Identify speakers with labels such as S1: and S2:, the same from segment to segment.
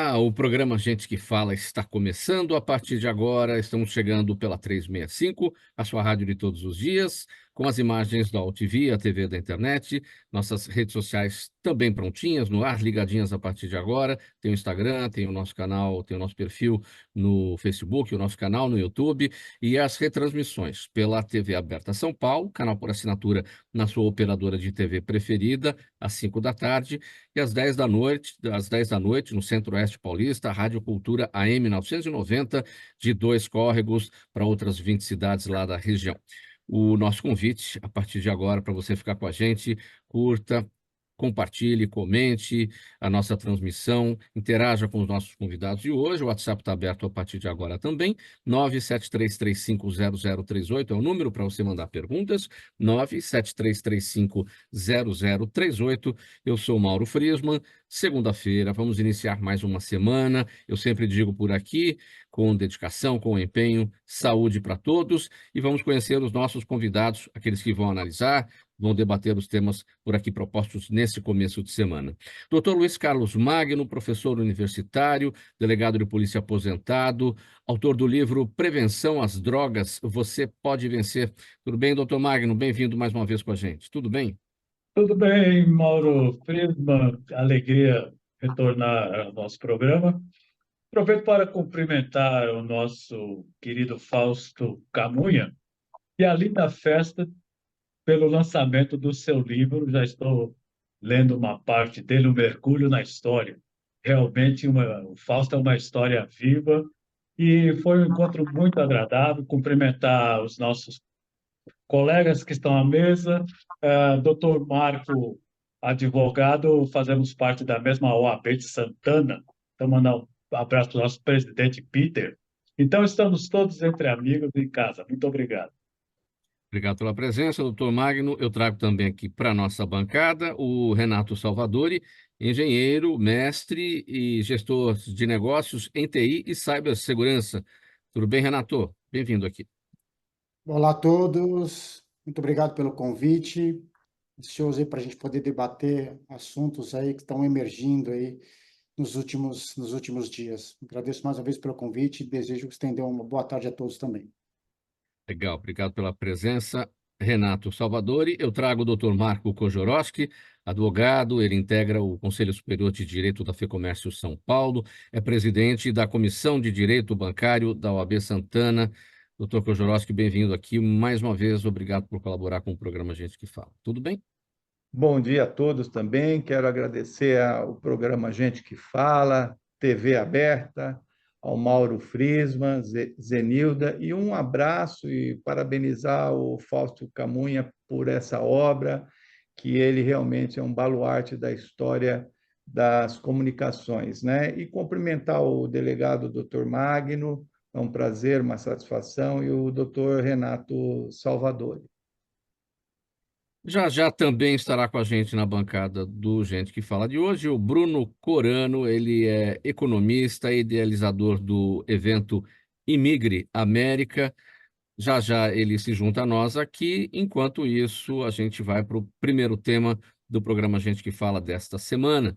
S1: Olá, o programa Gente que Fala está começando a partir de agora. Estamos chegando pela 365, a sua rádio de todos os dias, com as imagens da UTV, a TV da internet, nossas redes sociais também prontinhas, no ar, ligadinhas a partir de agora. Tem o Instagram, tem o nosso canal, tem o nosso perfil no Facebook, o nosso canal no YouTube e as retransmissões pela TV Aberta São Paulo, canal por assinatura na sua operadora de TV preferida, às 5 da tarde, e às 10 da noite, no Centro-Oeste Paulista, a Rádio Cultura AM 990, de Dois Córregos, para outras 20 cidades lá da região. O nosso convite, a partir de agora, para você ficar com a gente, curta, compartilhe, comente a nossa transmissão, interaja com os nossos convidados de hoje. O WhatsApp está aberto a partir de agora também. 973350038 é o número para você mandar perguntas. 973350038. Eu sou Mauro Friesman. Segunda-feira, vamos iniciar mais uma semana. Eu sempre digo por aqui, com dedicação, com empenho, saúde para todos. E vamos conhecer os nossos convidados, aqueles que vão analisar, vão debater os temas por aqui propostos nesse começo de semana. Dr. Luiz Carlos Magno, professor universitário, delegado de polícia aposentado, autor do livro Prevenção às Drogas, Você Pode Vencer. Tudo bem, doutor Magno? Bem-vindo mais uma vez com a gente. Tudo bem?
S2: Tudo bem, Mauro Friedman, alegria retornar ao nosso programa. Aproveito para cumprimentar o nosso querido Fausto Camunha e ali na festa pelo lançamento do seu livro. Já estou lendo uma parte dele, O Mergulho na História. Realmente, o Fausto é uma história viva e foi um encontro muito agradável. Cumprimentar os nossos colegas que estão à mesa, Dr. Marco, advogado, fazemos parte da mesma OAB de Santana. Então, mandar um abraço para o nosso presidente Peter. Então, estamos todos entre amigos em casa. Muito obrigado.
S1: Obrigado pela presença, doutor Magno. Eu trago também aqui para a nossa bancada o Renato Salvadori, engenheiro, mestre e gestor de negócios em TI e cibersegurança. Tudo bem, Renato? Bem-vindo aqui.
S3: Olá a todos, muito obrigado pelo convite. Ansioso aí para a gente poder debater assuntos aí que estão emergindo aí nos últimos dias. Agradeço mais uma vez pelo convite e desejo estender uma boa tarde a todos também.
S1: Legal, obrigado pela presença, Renato Salvadori. Eu trago o doutor Marco Kojorowski, advogado, ele integra o Conselho Superior de Direito da FEComércio São Paulo, é presidente da Comissão de Direito Bancário da OAB Santana. Doutor Kojorowski, bem-vindo aqui. Mais uma vez, obrigado por colaborar com o programa Gente que Fala. Tudo bem?
S4: Bom dia a todos também. Quero agradecer ao programa Gente que Fala, TV Aberta, ao Mauro Friesman, Zenilda, e um abraço e parabenizar o Fausto Camunha por essa obra, que ele realmente é um baluarte da história das comunicações, né? E cumprimentar o delegado Dr. Magno, é um prazer, uma satisfação, e o Dr. Renato Salvadori.
S1: Já já também estará com a gente na bancada do Gente que Fala de hoje o Bruno Corano, ele é economista e idealizador do evento Imigre América. Já já ele se junta a nós aqui. Enquanto isso, a gente vai para o primeiro tema do programa Gente que Fala desta semana,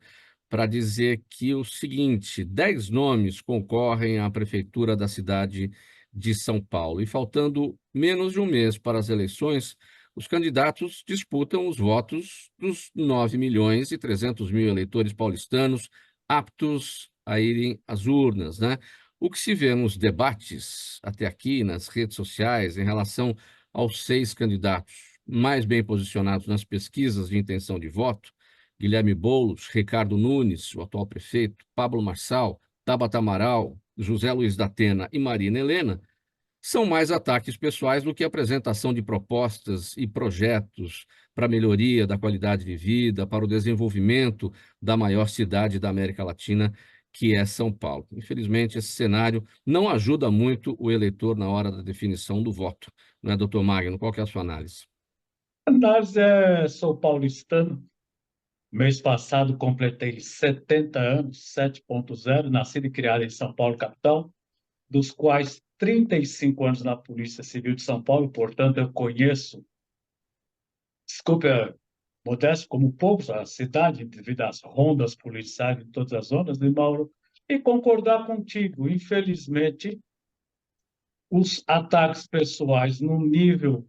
S1: para dizer que o seguinte: 10 nomes concorrem à prefeitura da cidade de São Paulo. E faltando menos de um mês para as eleições, os candidatos disputam os votos dos 9.300.000 eleitores paulistanos aptos a irem às urnas, né? O que se vê nos debates até aqui, nas redes sociais, em relação aos 6 candidatos mais bem posicionados nas pesquisas de intenção de voto, Guilherme Boulos, Ricardo Nunes, o atual prefeito, Pablo Marçal, Tabata Amaral, José Luiz da Atena e Marina Helena, são mais ataques pessoais do que apresentação de propostas e projetos para a melhoria da qualidade de vida, para o desenvolvimento da maior cidade da América Latina, que é São Paulo. Infelizmente, esse cenário não ajuda muito o eleitor na hora da definição do voto. Não é, doutor Magno? Qual que é a sua análise?
S2: Análise, sou paulistano. Mês passado completei 70 anos, 7.0, nascido e criado em São Paulo, capital, dos quais 35 anos na Polícia Civil de São Paulo. Portanto, eu conheço, desculpe a modéstia, como poucos, a cidade, devido às rondas policiais em todas as zonas, de Mauro. e concordar contigo. Infelizmente, os ataques pessoais num nível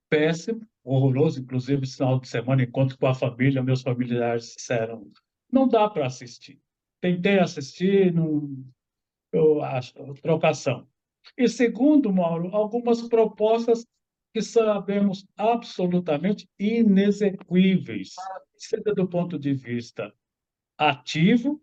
S2: péssimo, horroroso, inclusive esse final de semana, encontro com a família, meus familiares disseram, não dá para assistir. Tentei assistir, não, eu acho, trocação. E segundo, Mauro, algumas propostas que sabemos absolutamente inexequíveis, seja do ponto de vista ativo,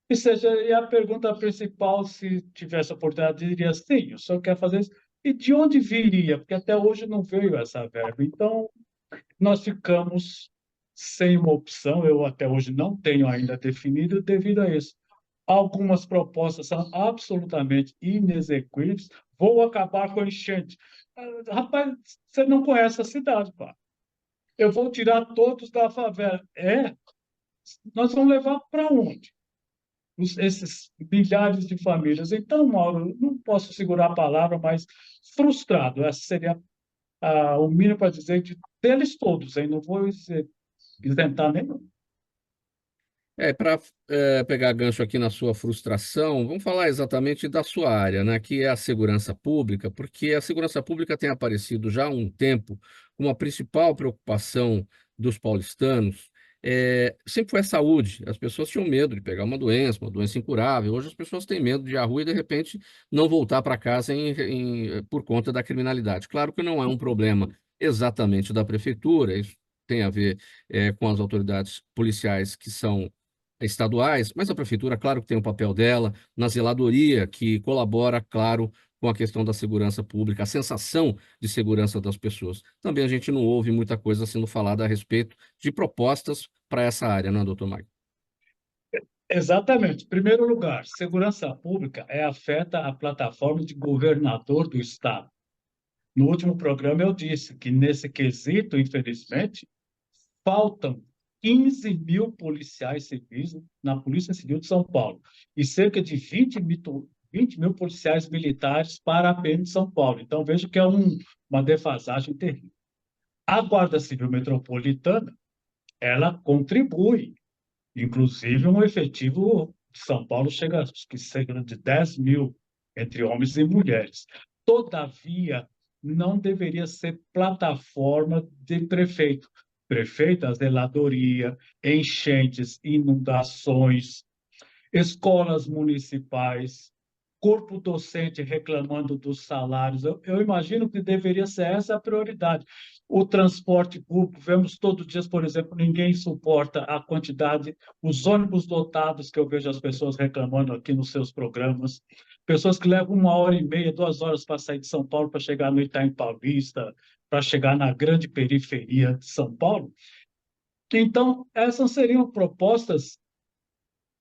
S2: e seja, e a pergunta principal, se tivesse a oportunidade, diria sim, o senhor quer fazer isso? E de onde viria? Porque até hoje não veio essa verba. Então, nós ficamos sem uma opção, eu até hoje não tenho ainda definido devido a isso. Algumas propostas são absolutamente inexequíveis. Vou acabar com a enchente. Rapaz, você não conhece a cidade, pá. Eu vou tirar todos da favela. Nós vamos levar para onde? Esses milhares de famílias. Então, Mauro, não posso segurar a palavra, mas frustrado. Essa seria o mínimo para dizer deles todos, hein? Não vou isentar nenhum.
S1: Para pegar gancho aqui na sua frustração, vamos falar exatamente da sua área, né, que é a segurança pública, porque a segurança pública tem aparecido já há um tempo como a principal preocupação dos paulistanos. Sempre foi a saúde. As pessoas tinham medo de pegar uma doença incurável. Hoje as pessoas têm medo de ir à rua e, de repente, não voltar para casa por conta da criminalidade. Claro que não é um problema exatamente da prefeitura, isso tem a ver com as autoridades policiais que são estaduais, mas a prefeitura, claro que tem o papel dela, na zeladoria, que colabora, claro, com a questão da segurança pública, a sensação de segurança das pessoas. Também a gente não ouve muita coisa sendo falada a respeito de propostas para essa área, não é, doutor Magno?
S2: Exatamente. Em primeiro lugar, segurança pública afeta a plataforma de governador do Estado. No último programa eu disse que, nesse quesito, infelizmente, faltam 15 mil policiais civis na Polícia Civil de São Paulo e cerca de 20 mil policiais militares para a PM de São Paulo. Então, vejo que é uma defasagem terrível. A Guarda Civil Metropolitana, ela contribui, inclusive um efetivo de São Paulo chega que cerca de 10 mil entre homens e mulheres. Todavia, não deveria ser plataforma de prefeito. Prefeito, a zeladoria, enchentes, inundações, escolas municipais, corpo docente reclamando dos salários. Eu imagino que deveria ser essa a prioridade. O transporte público, vemos todos os dias, por exemplo, ninguém suporta a quantidade, os ônibus lotados que eu vejo as pessoas reclamando aqui nos seus programas, pessoas que levam 1 hora e meia, 2 horas para sair de São Paulo, para chegar no Itaim Paulista, para chegar na grande periferia de São Paulo. Então, essas seriam propostas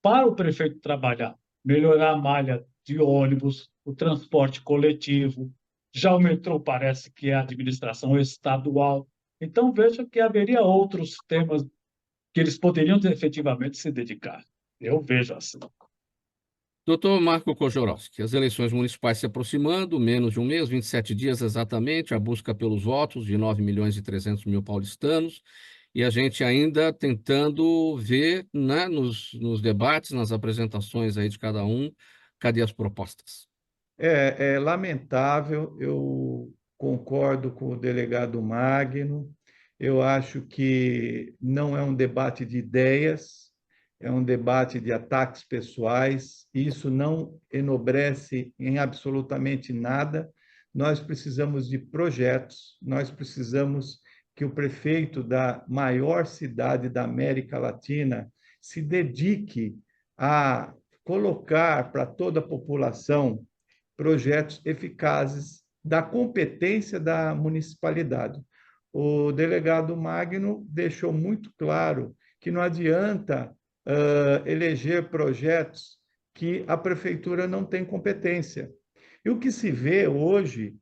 S2: para o prefeito trabalhar, melhorar a malha de ônibus, o transporte coletivo. Já o metrô parece que é a administração estadual. Então, veja que haveria outros temas que eles poderiam efetivamente se dedicar. Eu vejo assim.
S1: Doutor Marco Kożorowski, as eleições municipais se aproximando, menos de um mês, 27 dias exatamente, a busca pelos votos de 9.300.000 paulistanos, e a gente ainda tentando ver, né, nos debates, nas apresentações aí de cada um, cadê as propostas?
S4: É lamentável, eu concordo com o delegado Magno, eu acho que não é um debate de ideias, é um debate de ataques pessoais, isso não enobrece em absolutamente nada. Nós precisamos de projetos, nós precisamos que o prefeito da maior cidade da América Latina se dedique a colocar para toda a população projetos eficazes da competência da municipalidade. O delegado Magno deixou muito claro que não adianta eleger projetos que a prefeitura não tem competência. E o que se vê hoje,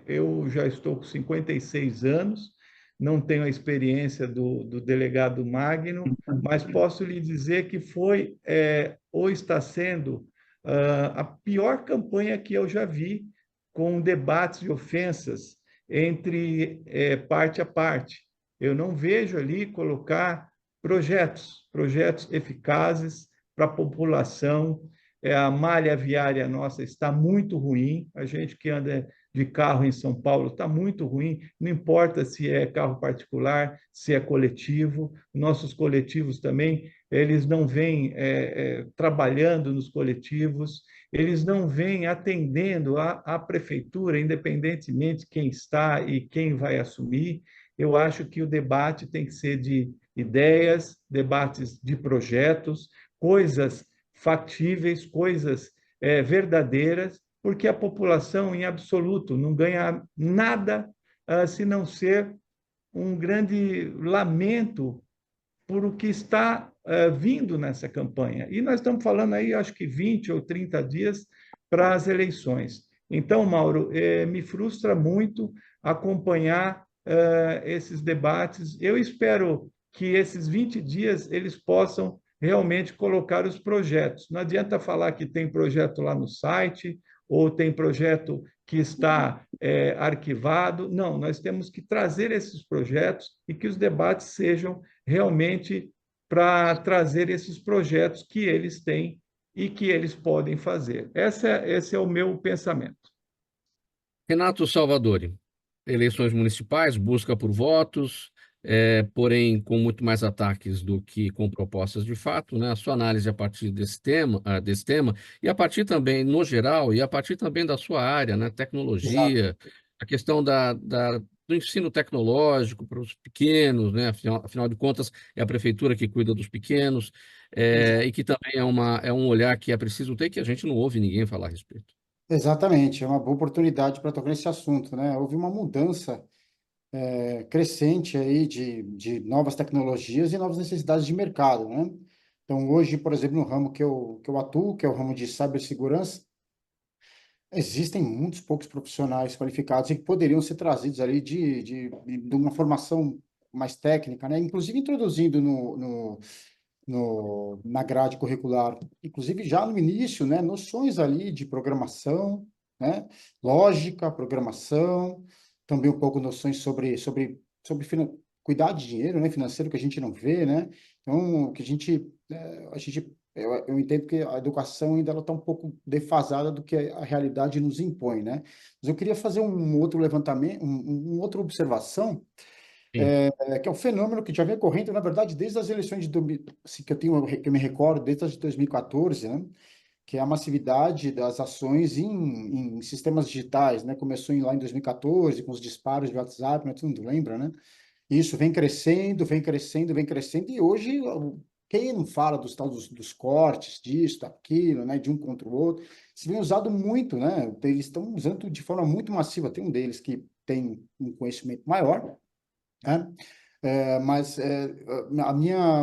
S4: eu já estou com 56 anos, não tenho a experiência do delegado Magno, mas posso lhe dizer que foi ou está sendo a pior campanha que eu já vi, com debates e ofensas entre parte a parte. Eu não vejo ali colocar projetos eficazes para a população. a malha viária nossa está muito ruim, a gente que anda de carro em São Paulo está muito ruim, não importa se é carro particular, se é coletivo, nossos coletivos também, eles não vêm trabalhando nos coletivos, eles não vêm atendendo a prefeitura, independentemente quem está e quem vai assumir. Eu acho que o debate tem que ser de ideias, debates de projetos, coisas factíveis, coisas verdadeiras, porque a população, em absoluto, não ganha nada se não ser um grande lamento por o que está vindo nessa campanha. E nós estamos falando aí, acho que 20 ou 30 dias para as eleições. Então, Mauro, me frustra muito acompanhar esses debates. Eu espero que esses 20 dias eles possam realmente colocar os projetos. Não adianta falar que tem projeto lá no site ou tem projeto que está arquivado. Não, nós temos que trazer esses projetos e que os debates sejam realmente para trazer esses projetos que eles têm e que eles podem fazer. Esse é o meu pensamento.
S1: Renato Salvadori, eleições municipais, busca por votos, porém com muito mais ataques do que com propostas de fato, né? A sua análise a partir desse tema e a partir também, no geral, e a partir também da sua área, né? Tecnologia, a questão do ensino tecnológico para os pequenos, né? Afinal de contas, é a prefeitura que cuida dos pequenos, e que também é um olhar que é preciso ter, que a gente não ouve ninguém falar a respeito.
S3: Exatamente, é uma boa oportunidade para tocar nesse assunto, né? Houve uma mudança crescente aí de novas tecnologias e novas necessidades de mercado, né? Então, hoje, por exemplo, no ramo que eu atuo, que é o ramo de cibersegurança, existem muitos poucos profissionais qualificados e que poderiam ser trazidos ali de uma formação mais técnica, né? Inclusive introduzindo na grade curricular, inclusive já no início, né? Noções ali de programação, né? Lógica, programação, também um pouco noções cuidar de dinheiro, né? Financeiro que a gente não vê, né? Então, o que eu entendo que a educação ainda está um pouco defasada do que a realidade nos impõe, né? Mas eu queria fazer um outro levantamento, uma outra observação,
S1: Sim.
S3: que é um fenômeno que já vem ocorrendo, na verdade, desde as eleições assim, que eu me recordo, desde as de 2014, né? Que é a massividade das ações em sistemas digitais, né? Começou lá em 2014, com os disparos de WhatsApp, né? Todo mundo lembra, né? Isso vem crescendo, vem crescendo, vem crescendo, e hoje quem não fala dos cortes, disso, daquilo, né, de um contra o outro, se vem usado muito, né? Eles estão usando de forma muito massiva. Tem um deles que tem um conhecimento maior, né? Mas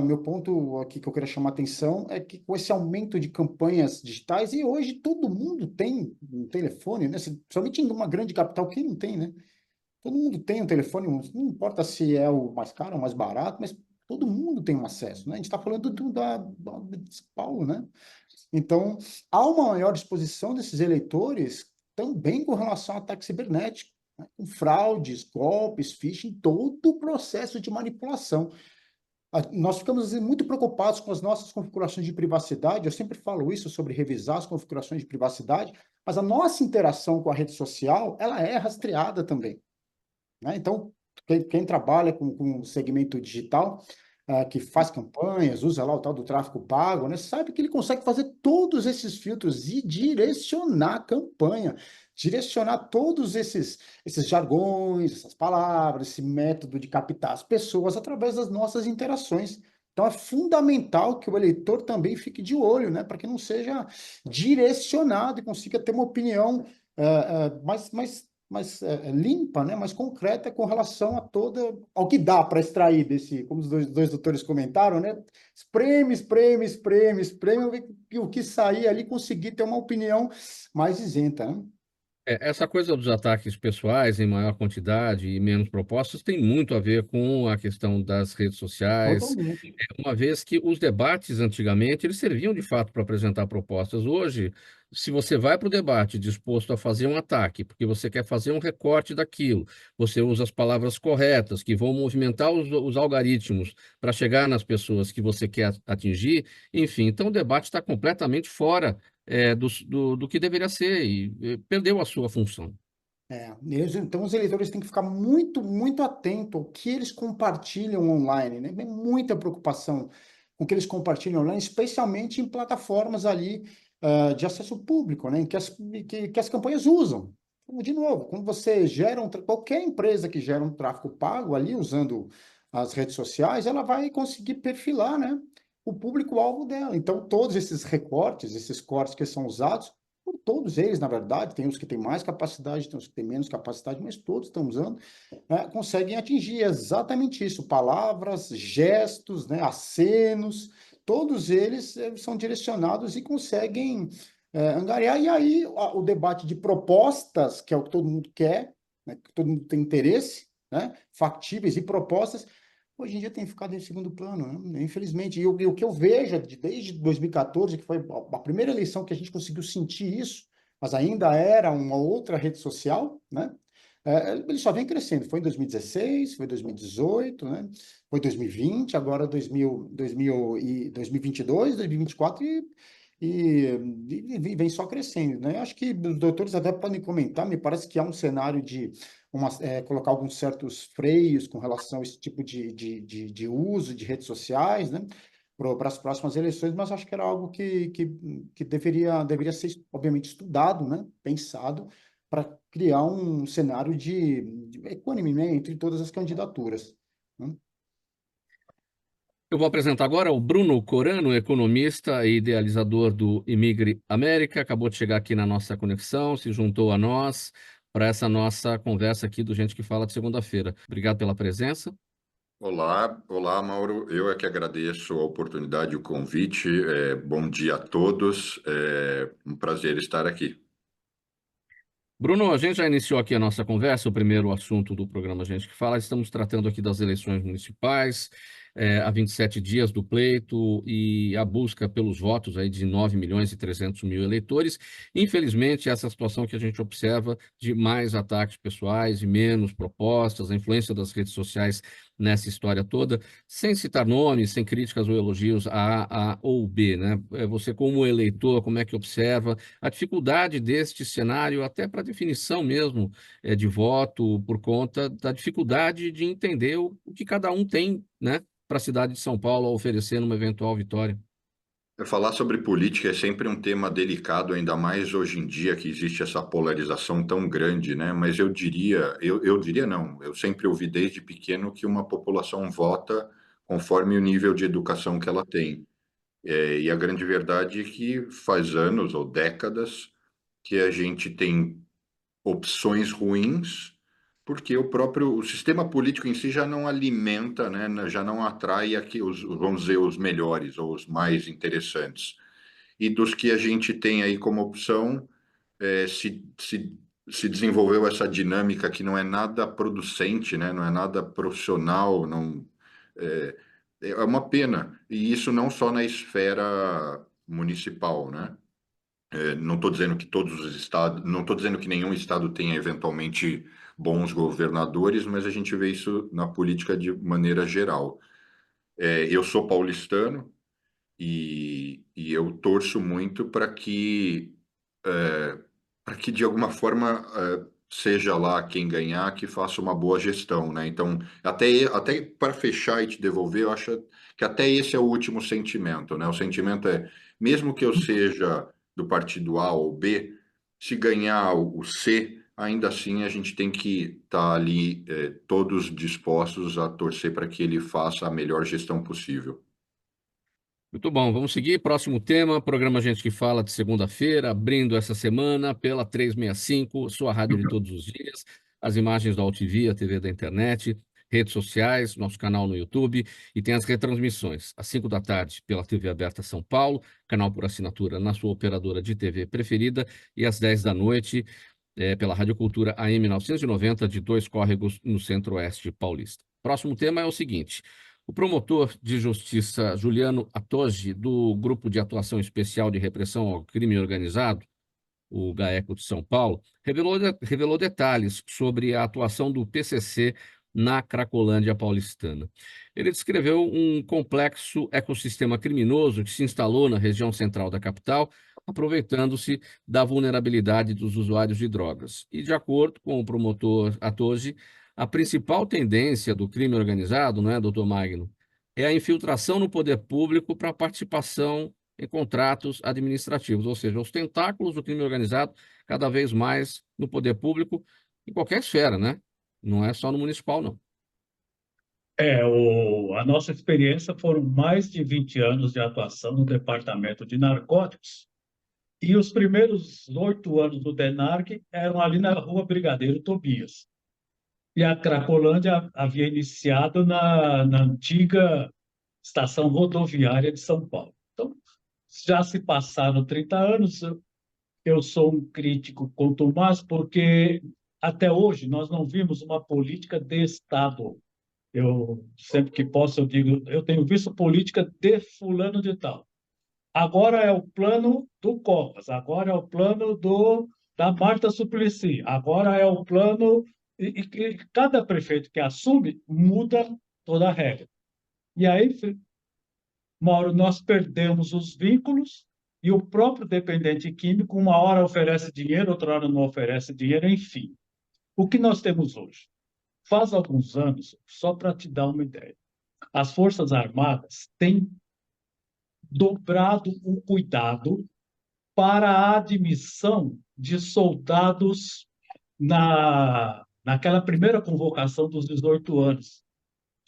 S3: meu ponto aqui que eu queria chamar a atenção é que com esse aumento de campanhas digitais, e hoje todo mundo tem um telefone, né? Principalmente em uma grande capital, quem não tem, né? Todo mundo tem um telefone, não importa se é o mais caro ou mais barato, mas todo mundo tem um acesso, né? A gente está falando de São Paulo, né? Então, há uma maior disposição desses eleitores também com relação ao ataque cibernético, né? Com fraudes, golpes, phishing, todo o processo de manipulação. Nós ficamos às vezes, muito preocupados com as nossas configurações de privacidade. Eu sempre falo isso sobre revisar as configurações de privacidade, mas a nossa interação com a rede social, ela é rastreada também, né? Então, quem trabalha com segmento digital, que faz campanhas, usa lá o tal do tráfego pago, né? Sabe que ele consegue fazer todos esses filtros e direcionar a campanha, direcionar todos esses jargões, essas palavras, esse método de captar as pessoas através das nossas interações. Então, é fundamental que o eleitor também fique de olho, né? Para que não seja direcionado e consiga ter uma opinião mais limpa, né, mais concreta com relação ao que dá para extrair desse, como os dois doutores comentaram, né, espreme, e o que sair ali conseguir ter uma opinião mais isenta, né?
S1: Essa coisa dos ataques pessoais em maior quantidade e menos propostas tem muito a ver com a questão das redes sociais,
S3: Totalmente.
S1: uma vez que os debates antigamente eles serviam de fato para apresentar propostas. Hoje, se você vai para o debate disposto a fazer um ataque, porque você quer fazer um recorte daquilo, você usa as palavras corretas que vão movimentar os algoritmos para chegar nas pessoas que você quer atingir, enfim, então o debate está completamente fora do que deveria ser e perdeu a sua função.
S3: Então, os eleitores têm que ficar muito, muito atentos ao que eles compartilham online, né? Tem muita preocupação com o que eles compartilham online, especialmente em plataformas ali de acesso público, né? Que as campanhas usam. Então, de novo, quando você gera qualquer empresa que gera um tráfego pago ali, usando as redes sociais, ela vai conseguir perfilar, né, o público-alvo dela. Então, todos esses recortes, esses cortes que são usados, por todos eles, na verdade, tem os que têm mais capacidade, tem os que têm menos capacidade, mas todos estão usando, né, conseguem atingir exatamente isso, palavras, gestos, né, acenos, todos eles são direcionados e conseguem angariar, e aí o debate de propostas, que é o que todo mundo quer, né, que todo mundo tem interesse, né, factíveis e propostas, hoje em dia tem ficado em segundo plano, né? Infelizmente. E o que eu vejo desde 2014, que foi a primeira eleição que a gente conseguiu sentir isso, mas ainda era uma outra rede social, né? Ele só vem crescendo. Foi em 2016, foi 2018, né? Foi 2020, agora 2022, 2024 e vem só crescendo, né? Eu acho que os doutores até podem comentar, me parece que há um cenário de colocar alguns certos freios com relação a esse tipo de uso de redes sociais, né, para as próximas eleições, mas acho que era algo que deveria ser, obviamente, estudado, né, pensado, para criar um cenário de equânime, né, entre todas as candidaturas, né?
S1: Eu vou apresentar agora o Bruno Corano, economista e idealizador do Imigre América. Acabou de chegar aqui na nossa conexão, se juntou a nós para essa nossa conversa aqui do Gente que Fala de segunda-feira. Obrigado pela presença.
S5: Olá, olá, Mauro. Eu é que agradeço a oportunidade e o convite. Bom dia a todos. É um prazer estar aqui.
S1: Bruno, a gente já iniciou aqui a nossa conversa, o primeiro assunto do programa Gente que Fala. Estamos tratando aqui das eleições municipais, há 27 dias do pleito e a busca pelos votos aí de 9.300.000 eleitores. Infelizmente, essa situação que a gente observa de mais ataques pessoais e menos propostas, a influência das redes sociais nessa história toda, sem citar nomes, sem críticas ou elogios a ou B, né? Você, como eleitor, como é que observa a dificuldade deste cenário, até para definição mesmo de voto, por conta da dificuldade de entender o que cada um tem, né, para a cidade de São Paulo a oferecer numa eventual vitória?
S5: Falar sobre política é sempre um tema delicado, ainda mais hoje em dia que existe essa polarização tão grande, né? Mas eu diria não, eu sempre ouvi desde pequeno que uma população vota conforme o nível de educação que ela tem. E a grande verdade é que faz anos ou décadas que a gente tem opções ruins, porque o sistema político em si já não alimenta, né, já não atrai aqui vamos dizer, os melhores ou os mais interessantes. E dos que a gente tem aí como opção, se desenvolveu essa dinâmica que não é nada producente, né, não é nada profissional, não, é, é uma pena. E isso não só na esfera municipal, né? Não estou dizendo que todos os estados, não estou dizendo que nenhum estado tenha eventualmente bons governadores, mas a gente vê isso na política de maneira geral. Eu sou paulistano e eu torço muito para que de alguma forma seja lá quem ganhar que faça uma boa gestão, né? Então, até para fechar e te devolver, eu acho que até esse é o último sentimento, né? O sentimento é, mesmo que eu seja do partido A ou B, se ganhar o C, ainda assim a gente tem que estar ali todos dispostos a torcer para que ele faça a melhor gestão possível.
S1: Muito bom, vamos seguir. Próximo tema, programa Gente que Fala de segunda-feira, abrindo essa semana pela 365, sua rádio de todos os dias, as imagens da UTV, a TV da internet, redes sociais, nosso canal no YouTube e tem as retransmissões às 5 da tarde pela TV Aberta São Paulo, canal por assinatura na sua operadora de TV preferida e às 10 da noite pela Rádio Cultura AM 990 de Dois Córregos no Centro-Oeste paulista. Próximo tema é o seguinte: o promotor de justiça Juliano Atoji, do Grupo de Atuação Especial de Repressão ao Crime Organizado, o GAECO de São Paulo, revelou detalhes sobre a atuação do PCC na Cracolândia paulistana. Ele descreveu um complexo ecossistema criminoso que se instalou na região central da capital, aproveitando-se da vulnerabilidade dos usuários de drogas. E, de acordo com o promotor Atoji, a principal tendência do crime organizado, não é, doutor Magno, é a infiltração no poder público para participação em contratos administrativos, ou seja, os tentáculos do crime organizado cada vez mais no poder público, em qualquer esfera, né? Não é só no municipal, não.
S2: A nossa experiência foram mais de 20 anos de atuação no Departamento de Narcóticos. E os primeiros 8 anos do DENARC eram ali na Rua Brigadeiro Tobias. E a Cracolândia havia iniciado na antiga estação rodoviária de São Paulo. Então, já se passaram 30 anos. Eu sou um crítico contumaz, porque até hoje nós não vimos uma política de Estado. Eu, sempre que posso, eu digo, eu tenho visto política de fulano de tal. Agora é o plano do Copas, agora é o plano da Marta Suplicy, agora é o plano... E cada prefeito que assume muda toda a regra. E aí, Mauro, nós perdemos os vínculos e o próprio dependente químico, uma hora oferece dinheiro, outra hora não oferece dinheiro, enfim. O que nós temos hoje? Faz alguns anos, só para te dar uma ideia, as Forças Armadas têm dobrado o cuidado para a admissão de soldados naquela primeira convocação dos 18 anos.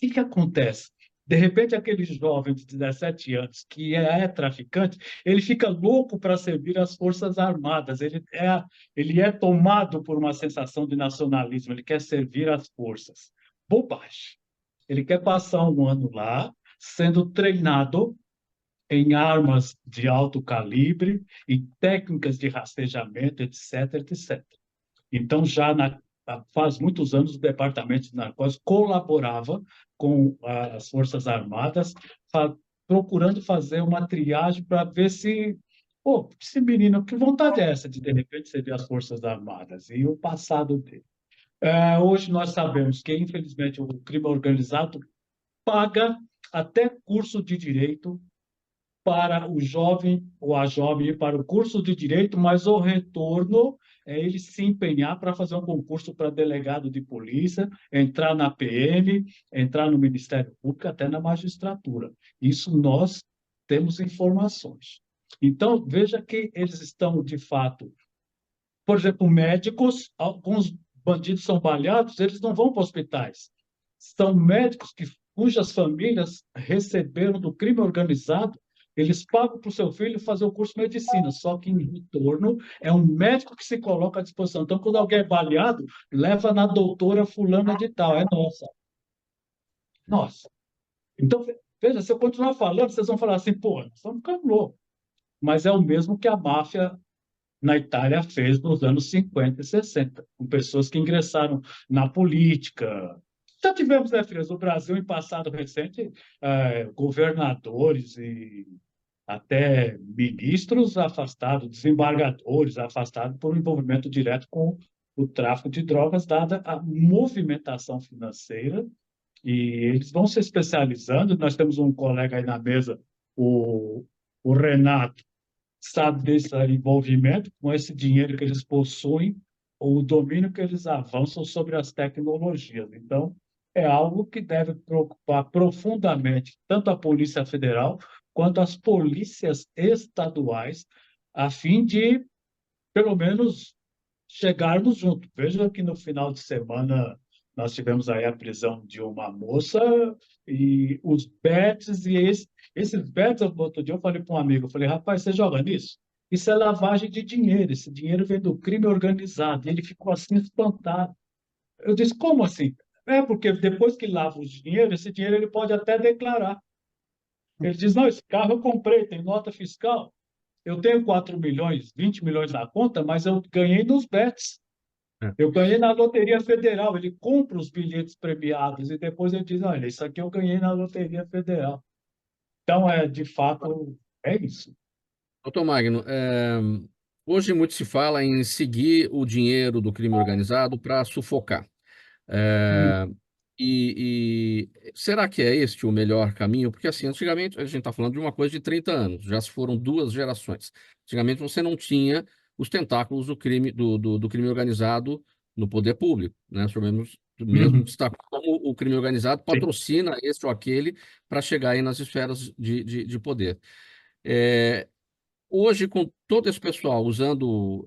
S2: O que acontece? De repente, aquele jovem de 17 anos que é traficante, ele fica louco para servir as Forças Armadas. Ele é tomado por uma sensação de nacionalismo, ele quer servir as forças. Bobagem. Ele quer passar um ano lá, sendo treinado em armas de alto calibre, em técnicas de rastreamento, etc, etc. Então, faz muitos anos, o Departamento de Narcóticos colaborava com as Forças Armadas, procurando fazer uma triagem para ver se, pô, esse menino, que vontade é essa de repente, servir as Forças Armadas e o passado dele. Hoje nós sabemos que, infelizmente, o crime organizado paga até curso de direito para o jovem ou a jovem ir para o curso de direito, mas o retorno é ele se empenhar para fazer um concurso para delegado de polícia, entrar na PM, entrar no Ministério Público, até na magistratura. Isso nós temos informações. Então, veja que eles estão, de fato, por exemplo, médicos, alguns bandidos são baleados, eles não vão para hospitais. São médicos cujas famílias receberam do crime organizado, eles pagam para o seu filho fazer o curso de medicina, só que em retorno é um médico que se coloca à disposição. Então, quando alguém é baleado, leva na doutora fulana de tal, é nossa. Nossa. Então, veja, se eu continuar falando, vocês vão falar assim, pô, nós estamos ficando loucos. Mas é o mesmo que a máfia na Itália fez nos anos 50 e 60, com pessoas que ingressaram na política. Já tivemos, né, filhas, no Brasil, em passado recente, governadores e até ministros afastados, desembargadores afastados por envolvimento direto com o tráfico de drogas, dada a movimentação financeira, e eles vão se especializando. Nós temos um colega aí na mesa, o Renato, sabe desse envolvimento, com esse dinheiro que eles possuem, ou o domínio que eles avançam sobre as tecnologias. Então, é algo que deve preocupar profundamente tanto a Polícia Federal quanto as polícias estaduais, a fim de, pelo menos, chegarmos juntos. Veja que no final de semana nós tivemos aí a prisão de uma moça e os bets, e esses bets, outro dia eu falei para um amigo, eu falei, rapaz, você joga nisso? Isso é lavagem de dinheiro, esse dinheiro vem do crime organizado. E ele ficou assim espantado. Eu disse, como assim? Porque depois que lava o dinheiro, esse dinheiro ele pode até declarar. Ele diz, não, esse carro eu comprei, tem nota fiscal. Eu tenho 4 milhões, 20 milhões na conta, mas eu ganhei nos bets. Eu ganhei na Loteria Federal. Ele compra os bilhetes premiados e depois ele diz, olha, isso aqui eu ganhei na Loteria Federal. Então, de fato, é isso.
S1: Doutor Magno, hoje muito se fala em seguir o dinheiro do crime organizado para sufocar. Será que é este o melhor caminho? Porque, assim, antigamente, a gente está falando de uma coisa de 30 anos, já se foram 2 gerações. Antigamente, você não tinha os tentáculos do crime, do crime organizado no poder público, né? O senhor mesmo destacou como o crime organizado
S2: Sim.
S1: patrocina este ou aquele para chegar aí nas esferas de poder. É, Hoje, com todo esse pessoal usando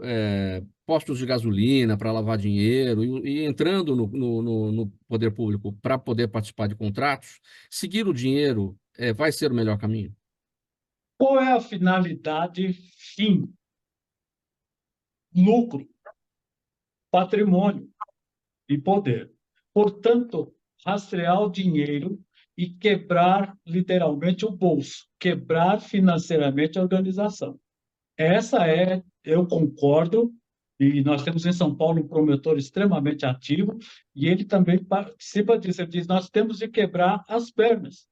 S1: postos de gasolina para lavar dinheiro e entrando no poder público para poder participar de contratos, seguir o dinheiro vai ser o melhor caminho?
S2: Qual é a finalidade fim? Lucro, patrimônio e poder. Portanto, rastrear o dinheiro e quebrar literalmente o bolso, quebrar financeiramente a organização. Eu concordo, e nós temos em São Paulo um promotor extremamente ativo, e ele também participa disso. Ele diz: nós temos de quebrar as pernas.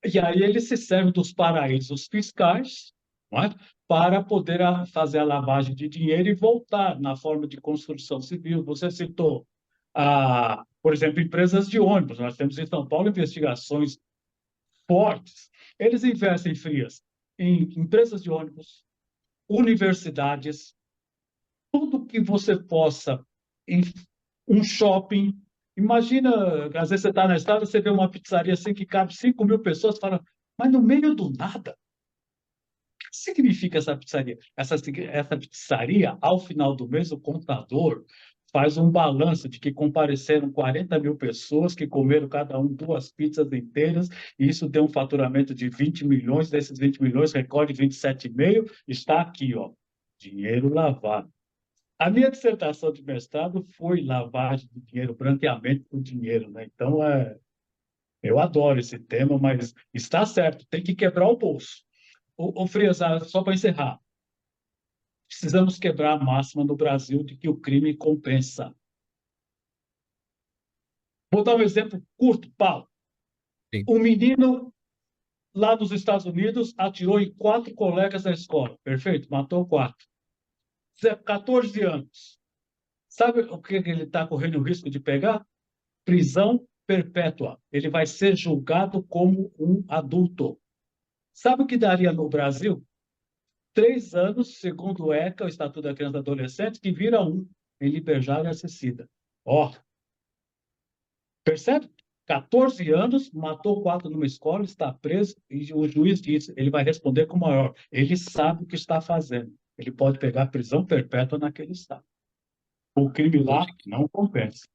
S2: E aí ele se serve dos paraísos fiscais, não é? Para poder fazer a lavagem de dinheiro e voltar na forma de construção civil. Você citou, por exemplo, empresas de ônibus. Nós temos em São Paulo investigações fortes. Eles investem frias em empresas de ônibus, universidades, tudo que você possa, em um shopping. Imagina, às vezes você está na estrada, você vê uma pizzaria assim que cabe 5.000 pessoas, fala, mas no meio do nada, o que significa essa pizzaria? Essa pizzaria, ao final do mês, o contador faz um balanço de que compareceram 40.000 pessoas, que comeram cada um 2 pizzas inteiras, e isso deu um faturamento de 20 milhões, desses 20 milhões, recolhe 27,5, está aqui, ó, dinheiro lavado. A minha dissertação de mestrado foi lavagem de dinheiro, branqueamento do dinheiro, né? Então, eu adoro esse tema, mas está certo, tem que quebrar o bolso. Frias, só para encerrar, precisamos quebrar a máxima no Brasil de que o crime compensa. Vou dar um exemplo curto, Paulo.
S1: Sim.
S2: Um menino lá nos Estados Unidos atirou em 4 colegas da escola. Perfeito? Matou 4. 14 anos. Sabe o que ele está correndo o risco de pegar? Prisão perpétua. Ele vai ser julgado como um adulto. Sabe o que daria no Brasil? 3 anos, segundo o ECA, o Estatuto da Criança e do Adolescente, que vira 1 em liberdade assistida. Ó, percebe? 14 anos, matou 4 numa escola, está preso, e o juiz disse, ele vai responder com o maior. Ele sabe o que está fazendo. Ele pode pegar prisão perpétua naquele estado. O crime lá não compensa.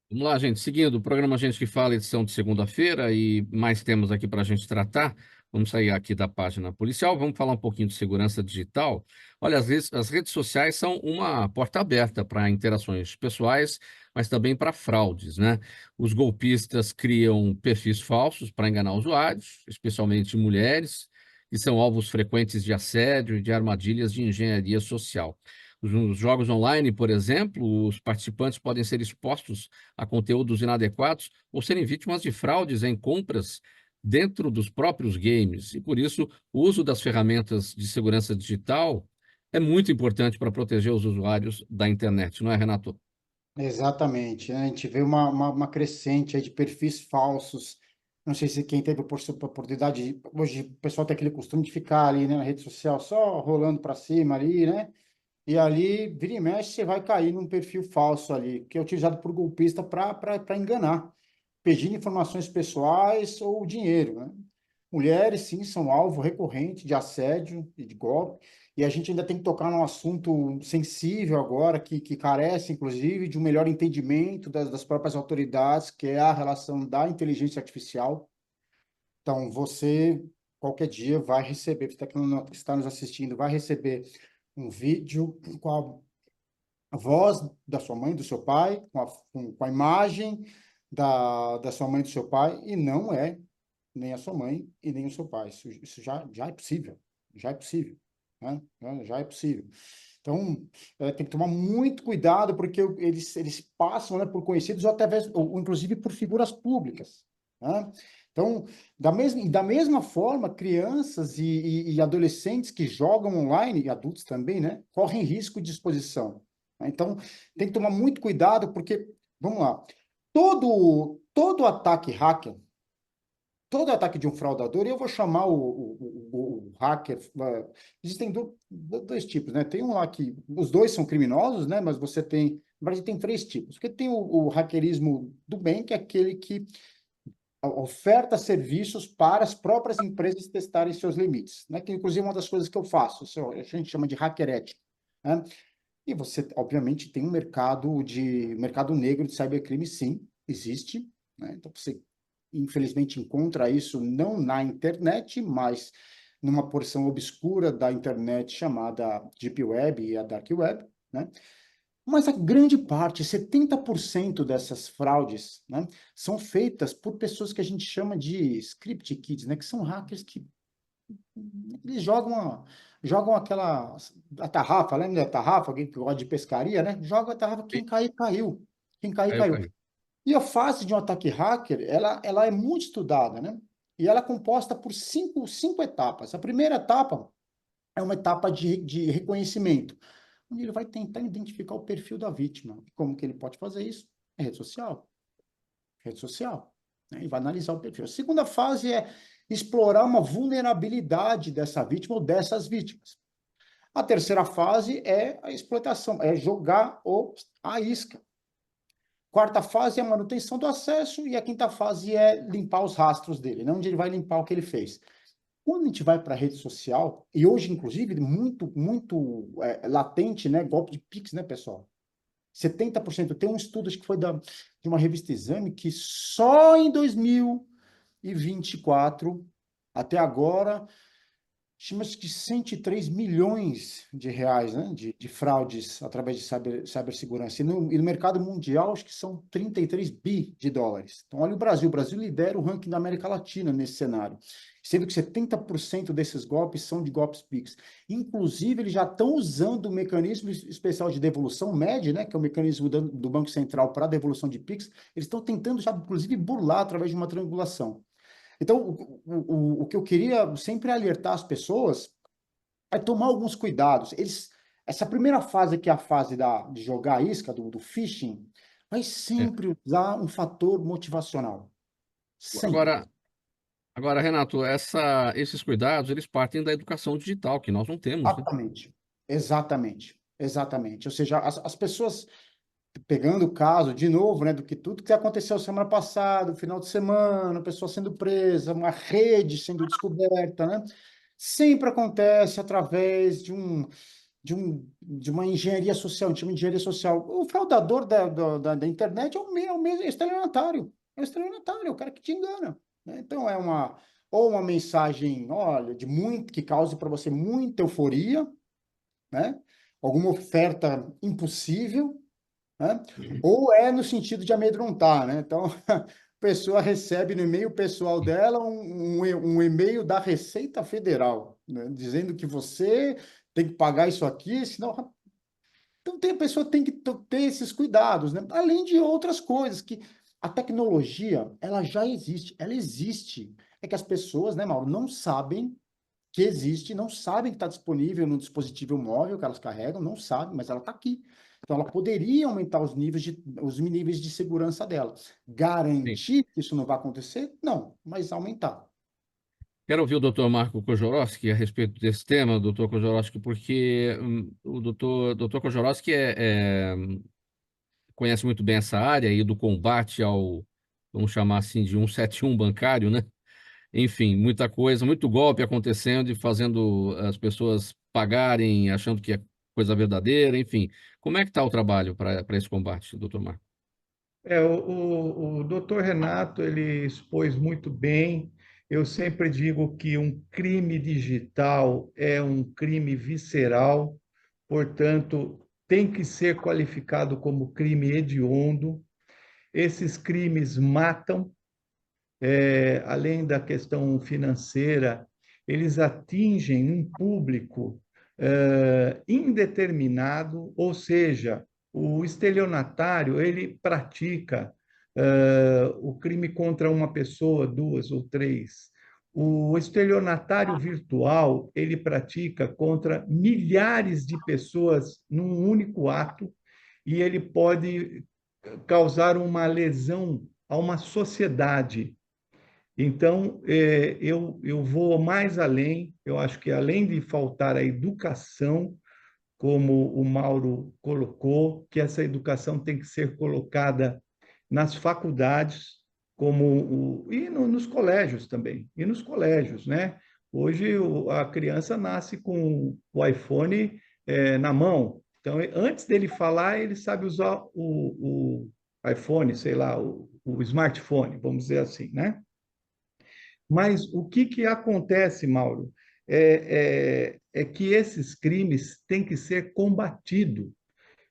S1: Vamos lá, gente. Seguindo, o programa Gente que Fala, edição de segunda-feira, e mais temas aqui para a gente tratar. Vamos sair aqui da página policial, vamos falar um pouquinho de segurança digital. Olha, as redes sociais são uma porta aberta para interações pessoais, mas também para fraudes, né? Os golpistas criam perfis falsos para enganar usuários, especialmente mulheres, que são alvos frequentes de assédio e de armadilhas de engenharia social. Nos jogos online, por exemplo, os participantes podem ser expostos a conteúdos inadequados ou serem vítimas de fraudes em compras dentro dos próprios games. E, por isso, o uso das ferramentas de segurança digital é muito importante para proteger os usuários da internet, não é, Renato?
S3: Exatamente, né? A gente vê uma crescente aí de perfis falsos. Não sei se quem teve a oportunidade, hoje o pessoal tem aquele costume de ficar ali, né, na rede social só rolando para cima ali, né? E ali, vira e mexe, você vai cair num perfil falso ali, que é utilizado por golpista para enganar, pedindo informações pessoais ou dinheiro, né? Mulheres, sim, são alvo recorrente de assédio e de golpe, e a gente ainda tem que tocar num assunto sensível agora, que carece, inclusive, de um melhor entendimento das próprias autoridades, que é a relação da inteligência artificial. Então, você, qualquer dia, vai receber, você que está nos assistindo, vai receber um vídeo com a voz da sua mãe, do seu pai, com a imagem da sua mãe e do seu pai, e não é nem a sua mãe e nem o seu pai. Isso já é possível, já é possível, né? Já é possível. Então, tem que tomar muito cuidado, porque eles passam, né, por conhecidos ou inclusive por figuras públicas, né? Então, da mesma forma, crianças e adolescentes que jogam online, e adultos também, né, correm risco de exposição. Então, tem que tomar muito cuidado, porque, vamos lá, todo ataque hacker, todo ataque de um fraudador, e eu vou chamar o hacker, existem dois tipos, né? Tem um lá que os dois são criminosos, né? Mas você tem, na verdade, tem três tipos. Porque tem o hackerismo do bem, que é aquele que oferta serviços para as próprias empresas testarem seus limites, né? Que inclusive é uma das coisas que eu faço, a gente chama de hacker ético, né? E você, obviamente, tem um mercado negro de cybercrime, sim, existe, né? Então você infelizmente encontra isso não na internet, mas numa porção obscura da internet chamada Deep Web e a Dark Web, né? Mas a grande parte, 70% dessas fraudes, né, são feitas por pessoas que a gente chama de script kids, né, que são hackers que eles jogam a tarrafa, lembra da tarrafa? Alguém que gosta de pescaria, né? Joga a tarrafa, quem cair, caiu. Quem cair,
S1: Caiu,
S3: caiu.
S1: caiu.
S3: E a fase de um ataque hacker, ela é muito estudada, né? E ela é composta por cinco etapas. A primeira etapa é uma etapa de reconhecimento, onde ele vai tentar identificar o perfil da vítima. Como que ele pode fazer isso? É rede social. Rede social. Né? E vai analisar o perfil. A segunda fase é explorar uma vulnerabilidade dessa vítima ou dessas vítimas. A terceira fase é a exploitação, é jogar a isca. Quarta fase é a manutenção do acesso e a quinta fase é limpar os rastros dele, né? Onde ele vai limpar o que ele fez. Quando a gente vai para a rede social, e hoje, inclusive, muito latente, né? Golpe de Pix, né, pessoal? 70%. Tem um estudo, acho que foi de uma revista Exame, que só em 2024, até agora, estima-se que 103 milhões de reais, né, de fraudes através de cibersegurança. E no mercado mundial, acho que são 33 bi de dólares. Então, olha o Brasil. O Brasil lidera o ranking da América Latina nesse cenário, sendo que 70% desses golpes são de golpes Pix. Inclusive, eles já estão usando o mecanismo especial de devolução, MED, né, que é o mecanismo do Banco Central para devolução de Pix. Eles estão tentando já, inclusive, burlar através de uma triangulação. Então, o que eu queria sempre alertar as pessoas é tomar alguns cuidados. Essa primeira fase, que é a fase de jogar a isca, do phishing, vai
S1: É.
S3: sempre usar um fator motivacional. Sempre.
S1: Agora, Renato, esses cuidados, eles partem da educação digital, que nós não temos, né?
S3: Exatamente. Ou seja, as pessoas, pegando o caso, de novo, né, do que tudo que aconteceu semana passada, no final de semana, pessoa sendo presa, uma rede sendo descoberta, né? Sempre acontece através de uma engenharia social, a gente chama de engenharia social. O fraudador da internet é o mesmo estelionatário. É o estelionatário, é o cara que te engana, né? Então, ou uma mensagem, olha, que cause para você muita euforia, né? Alguma oferta impossível, né? Ou é no sentido de amedrontar, né? Então, a pessoa recebe no e-mail pessoal dela um e-mail da Receita Federal, né? Dizendo que você tem que pagar isso aqui, senão... Então, a pessoa tem que ter esses cuidados, né? Além de outras coisas, que a tecnologia, ela já existe, ela existe. É que as pessoas, né, Mauro, não sabem que existe, não sabem que está disponível no dispositivo móvel que elas carregam, não sabem, mas ela está aqui. Então, ela poderia aumentar os níveis de segurança dela.
S1: Sim.
S3: Garantir que isso não vai acontecer? Não, mas aumentar.
S1: Quero ouvir o doutor Marco Kozorowski a respeito desse tema, doutor Kozorowski, porque o doutor Kozorowski conhece muito bem essa área aí do combate vamos chamar assim, de 171 bancário, né? Enfim, muita coisa, muito golpe acontecendo e fazendo as pessoas pagarem, achando que é coisa verdadeira, enfim. Como é que está o trabalho para esse combate, doutor Marco?
S4: O doutor Renato, ele expôs muito bem. Eu sempre digo que um crime digital é um crime visceral, portanto, tem que ser qualificado como crime hediondo. Esses crimes matam, além da questão financeira, eles atingem um público indeterminado, ou seja, o estelionatário ele pratica o crime contra uma pessoa, duas ou três. O estelionatário virtual ele pratica contra milhares de pessoas num único ato e ele pode causar uma lesão a uma sociedade. Então, eu vou mais além, eu acho que além de faltar a educação, como o Mauro colocou, que essa educação tem que ser colocada nas faculdades, nos colégios também, e nos colégios, né? Hoje a criança nasce com o iPhone na mão, então antes dele falar, ele sabe usar o iPhone, sei lá, o smartphone, vamos dizer assim, né? Mas o que acontece, Mauro, é que esses crimes têm que ser combatidos.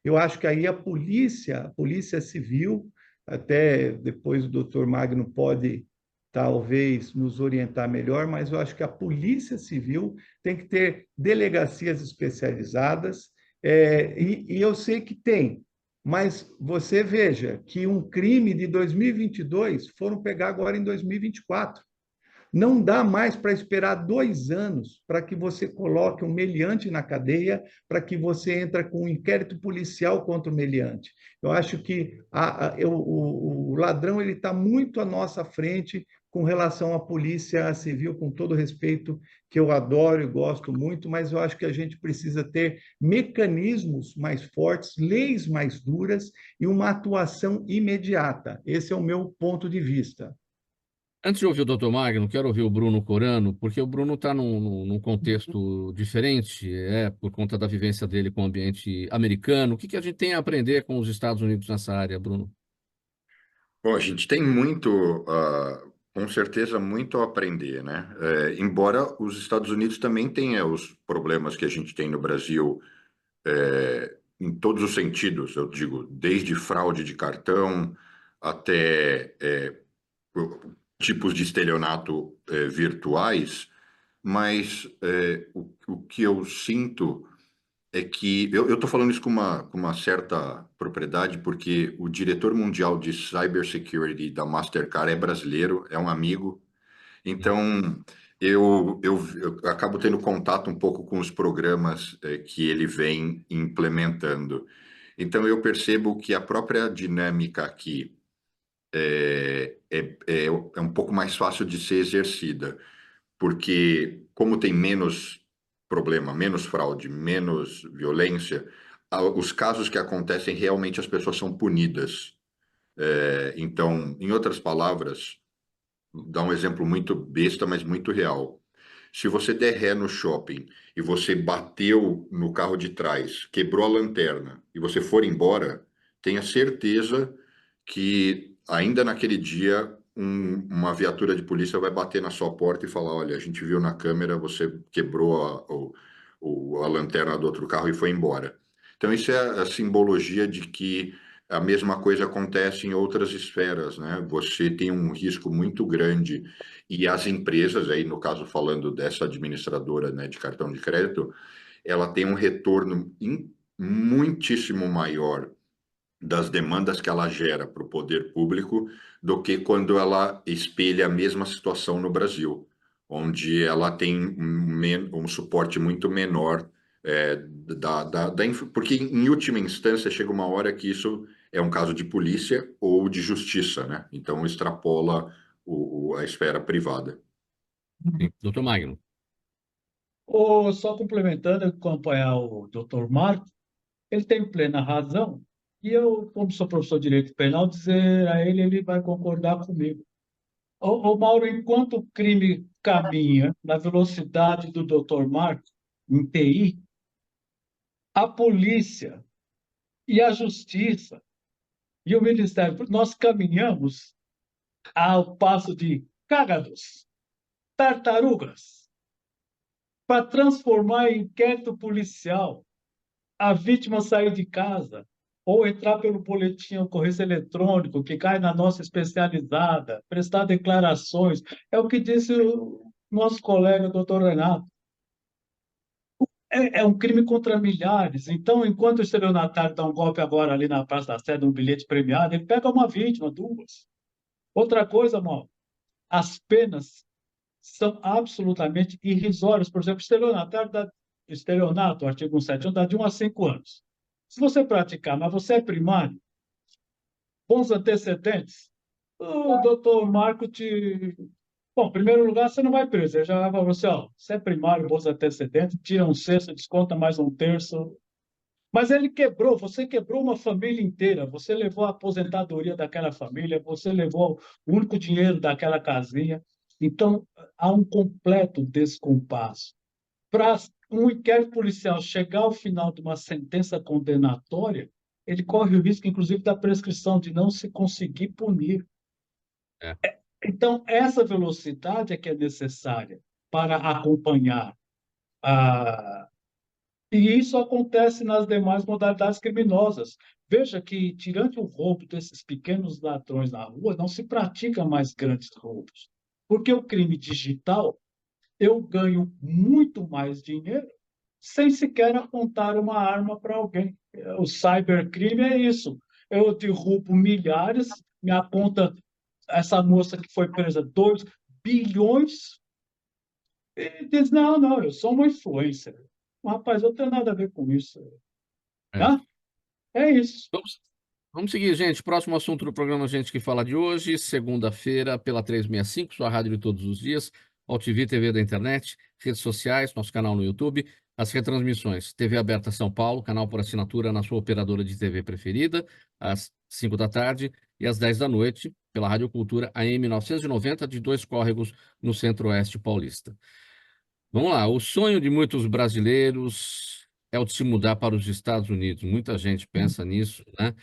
S4: Eu acho que aí a polícia civil, até depois o doutor Magno pode talvez nos orientar melhor, mas eu acho que a polícia civil tem que ter delegacias especializadas, e eu sei que tem, mas você veja que um crime de 2022 foram pegar agora em 2024. Não dá mais para esperar 2 anos para que você coloque um meliante na cadeia, para que você entre com um inquérito policial contra o meliante. Eu acho que o ladrão ele está muito à nossa frente com relação à polícia civil, com todo respeito, que eu adoro e gosto muito, mas eu acho que a gente precisa ter mecanismos mais fortes, leis mais duras e uma atuação imediata. Esse é o meu ponto de vista.
S1: Antes de ouvir o Dr. Magno, quero ouvir o Bruno Corano, porque o Bruno está num contexto diferente, por conta da vivência dele com o ambiente americano. O que a gente tem a aprender com os Estados Unidos nessa área, Bruno?
S5: Bom, a gente tem muito, com certeza, muito a aprender, né? Embora os Estados Unidos também tenham os problemas que a gente tem no Brasil, em todos os sentidos, eu digo, desde fraude de cartão até tipos de estelionato virtuais, mas o que eu sinto é que eu estou falando isso com uma certa propriedade, porque o diretor mundial de cybersecurity da Mastercard é brasileiro, é um amigo, então eu acabo tendo contato um pouco com os programas que ele vem implementando. Então eu percebo que a própria dinâmica aqui é um pouco mais fácil de ser exercida, porque como tem menos problema, menos fraude, menos violência, os casos que acontecem realmente as pessoas são punidas. Então, em outras palavras, dar um exemplo muito besta, mas muito real. Se você der ré no shopping e você bateu no carro de trás, quebrou a lanterna e você for embora, tenha certeza que ainda naquele dia uma viatura de polícia vai bater na sua porta e falar: olha, a gente viu na câmera, você quebrou a lanterna do outro carro e foi embora. Então, isso é a simbologia de que a mesma coisa acontece em outras esferas, né? Você tem um risco muito grande e as empresas, aí no caso falando dessa administradora, né, de cartão de crédito, ela tem um retorno muitíssimo maior das demandas que ela gera para o poder público do que quando ela espelha a mesma situação no Brasil, onde ela tem um suporte muito menor porque em última instância chega uma hora que isso é um caso de polícia ou de justiça, né? Então extrapola a esfera privada.
S1: Sim. Dr. Magno.
S2: Só complementando, acompanhar o Dr. Marco, ele tem plena razão, e eu, como sou professor de direito penal, dizer a ele, ele vai concordar comigo. Mauro, enquanto o crime caminha na velocidade do Dr. Marco, em TI, a polícia e a justiça e o Ministério, nós caminhamos ao passo de cágados, tartarugas, para transformar em inquérito policial a vítima sair de casa ou entrar pelo boletim ocorrência eletrônico, que cai na nossa especializada, prestar declarações. É o que disse o nosso colega, doutor Renato. É um crime contra milhares. Então, enquanto o estelionatário dá um golpe agora ali na Praça da Sé, um bilhete premiado, ele pega uma vítima, duas. Outra coisa, Mauro, as penas são absolutamente irrisórias. Por exemplo, estelionato, artigo 171, dá de 1 a 5 anos. Se você praticar, mas você é primário, bons antecedentes, o doutor Marco te... Bom, em primeiro lugar, você não vai preso. Ele já vai falar assim, ó, você é primário, bons antecedentes, tira um sexto, desconta mais um terço. Mas ele quebrou, você quebrou uma família inteira, você levou a aposentadoria daquela família, você levou o único dinheiro daquela casinha. Então, há um completo descompasso. Para um inquérito policial chegar ao final de uma sentença condenatória, ele corre o risco, inclusive, da prescrição, de não se conseguir punir.
S1: É.
S2: Então, essa velocidade é que é necessária para acompanhar a... E isso acontece nas demais modalidades criminosas. Veja que, tirando o roubo desses pequenos ladrões na rua, não se pratica mais grandes roubos. Porque o crime digital, eu ganho muito mais dinheiro sem sequer apontar uma arma para alguém. O cybercrime é isso. Eu derrubo milhares, me aponta essa moça que foi presa 2 bilhões e diz, não, não, eu sou uma influencer. Rapaz, eu não tenho nada a ver com isso.
S1: É.
S2: Tá? É isso.
S1: Vamos seguir, gente. Próximo assunto do programa Gente que Fala de hoje, segunda-feira, pela 365, sua rádio de todos os dias, AltV TV da internet, redes sociais, nosso canal no YouTube, as retransmissões, TV Aberta São Paulo, canal por assinatura na sua operadora de TV preferida, às 5 da tarde e às 10 da noite, pela Rádio Cultura AM 990, de Dois Córregos, no Centro-Oeste paulista. Vamos lá, o sonho de muitos brasileiros é o de se mudar para os Estados Unidos. Muita gente pensa nisso, né?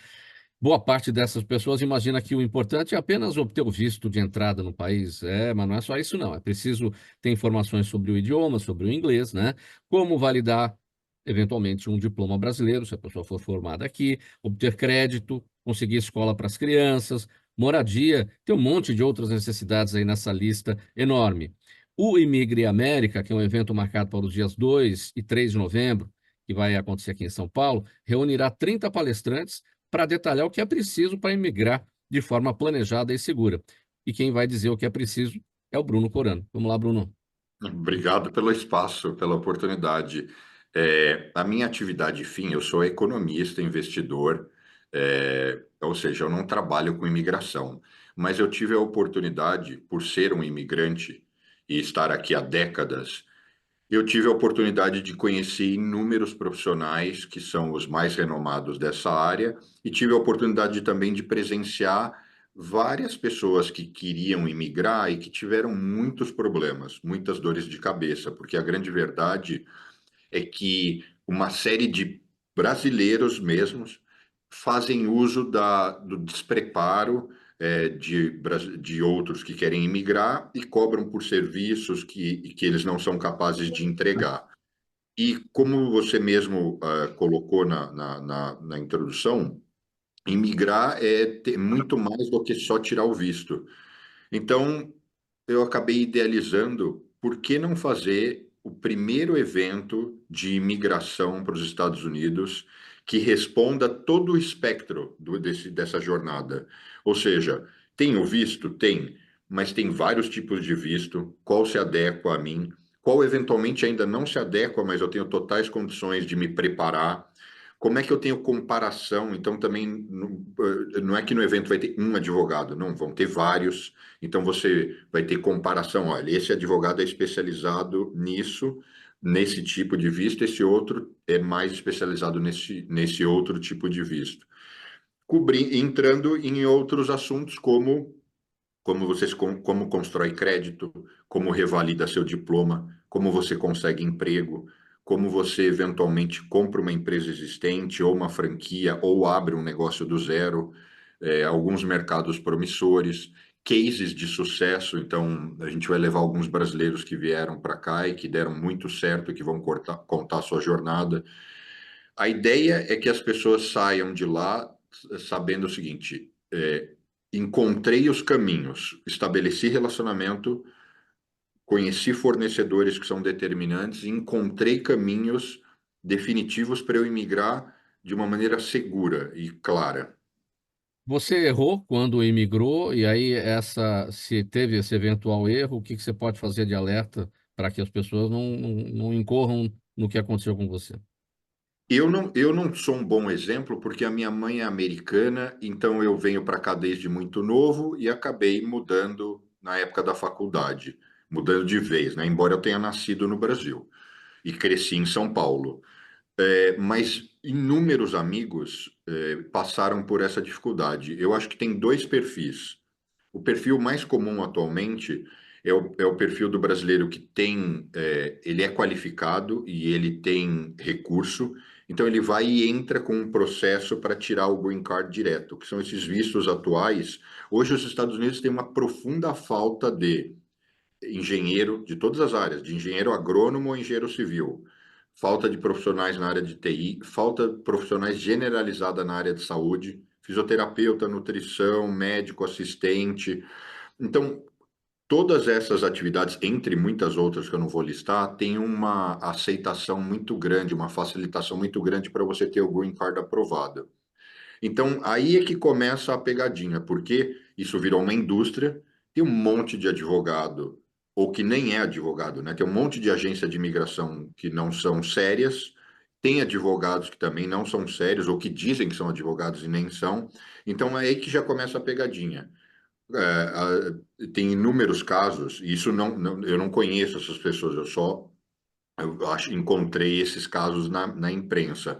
S1: Boa parte dessas pessoas imagina que o importante é apenas obter o visto de entrada no país. Mas não é só isso, não. É preciso ter informações sobre o idioma, sobre o inglês, né? Como validar, eventualmente, um diploma brasileiro, se a pessoa for formada aqui, obter crédito, conseguir escola para as crianças, moradia. Tem um monte de outras necessidades aí nessa lista enorme. O Imigre América, que é um evento marcado para os dias 2 e 3 de novembro, que vai acontecer aqui em São Paulo, reunirá 30 palestrantes para detalhar o que é preciso para imigrar de forma planejada e segura. E quem vai dizer o que é preciso é o Bruno Corano. Vamos lá, Bruno.
S5: Obrigado pelo espaço, pela oportunidade. A minha atividade fim, eu sou economista, investidor, ou seja, eu não trabalho com imigração, mas eu tive a oportunidade, por ser um imigrante e estar aqui há décadas, eu tive a oportunidade de conhecer inúmeros profissionais que são os mais renomados dessa área e tive a oportunidade também de presenciar várias pessoas que queriam imigrar e que tiveram muitos problemas, muitas dores de cabeça, porque a grande verdade é que uma série de brasileiros mesmos fazem uso do despreparo de outros que querem imigrar e cobram por serviços que eles não são capazes de entregar. E como você mesmo colocou na introdução, imigrar muito mais do que só tirar o visto. Então, eu acabei idealizando por que não fazer o primeiro evento de imigração para os Estados Unidos que responda todo o espectro dessa jornada. Ou seja, tem o visto? Tem, mas tem vários tipos de visto, qual se adequa a mim, qual eventualmente ainda não se adequa, mas eu tenho totais condições de me preparar. Como é que eu tenho comparação? Então, também não é que no evento vai ter um advogado, não, vão ter vários. Então, você vai ter comparação. Olha, esse advogado é especializado nisso, nesse tipo de visto, esse outro é mais especializado nesse outro tipo de visto. Entrando em outros assuntos como constrói crédito, como revalida seu diploma, como você consegue emprego, como você eventualmente compra uma empresa existente ou uma franquia ou abre um negócio do zero, alguns mercados promissores, cases de sucesso. Então, a gente vai levar alguns brasileiros que vieram para cá e que deram muito certo, que vão contar a sua jornada. A ideia é que as pessoas saiam de lá sabendo o seguinte: encontrei os caminhos, estabeleci relacionamento, conheci fornecedores que são determinantes, e encontrei caminhos definitivos para eu imigrar de uma maneira segura e clara.
S1: Você errou quando imigrou, e aí se teve esse eventual erro, o que você pode fazer de alerta para que as pessoas não incorram no que aconteceu com você?
S5: Eu não sou um bom exemplo porque a minha mãe é americana, então eu venho para cá desde muito novo e acabei mudando na época da faculdade, mudando de vez, né? Embora eu tenha nascido no Brasil e cresci em São Paulo. Mas inúmeros amigos passaram por essa dificuldade. Eu acho que tem dois perfis. O perfil mais comum atualmente é o perfil do brasileiro que tem, ele é qualificado e ele tem recurso, então ele vai e entra com um processo para tirar o green card direto, que são esses vistos atuais. Hoje os Estados Unidos têm uma profunda falta de engenheiro de todas as áreas, de engenheiro agrônomo ou engenheiro civil, falta de profissionais na área de TI, falta de profissionais generalizada na área de saúde, fisioterapeuta, nutrição, médico, assistente. Então, todas essas atividades, entre muitas outras que eu não vou listar, têm uma aceitação muito grande, uma facilitação muito grande para você ter o green card aprovado. Então, aí é que começa a pegadinha, porque isso virou uma indústria, tem um monte de advogado, ou que nem é advogado, né? Tem um monte de agência de imigração que não são sérias, tem advogados que também não são sérios, ou que dizem que são advogados e nem são. Então, é aí que já começa a pegadinha. Tem inúmeros casos, e isso eu não conheço essas pessoas, eu acho, encontrei esses casos na imprensa.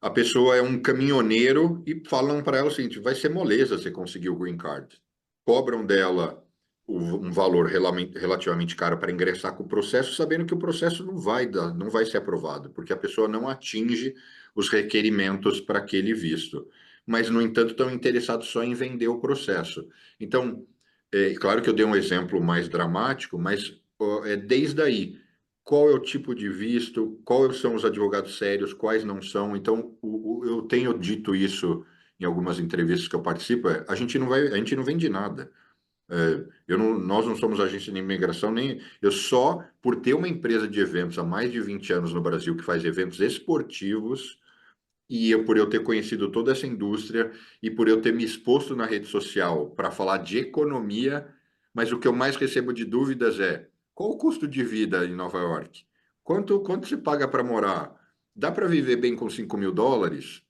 S5: A pessoa é um caminhoneiro e falam para ela o seguinte: vai ser moleza você conseguir o green card. Cobram dela um valor relativamente caro para ingressar com o processo, sabendo que o processo não vai ser aprovado, porque a pessoa não atinge os requerimentos para aquele visto. Mas, no entanto, estão interessados só em vender o processo. Então, claro que eu dei um exemplo mais dramático, mas desde aí qual é o tipo de visto, quais são os advogados sérios, quais não são. Então, eu tenho dito isso em algumas entrevistas que eu participo, a gente não vende nada. Nós não somos agência de imigração, nem eu só, por ter uma empresa de eventos há mais de 20 anos no Brasil que faz eventos esportivos, por eu ter conhecido toda essa indústria e por eu ter me exposto na rede social para falar de economia, mas o que eu mais recebo de dúvidas é: qual o custo de vida em Nova York? Quanto se paga para morar? Dá para viver bem com US$ 5.000?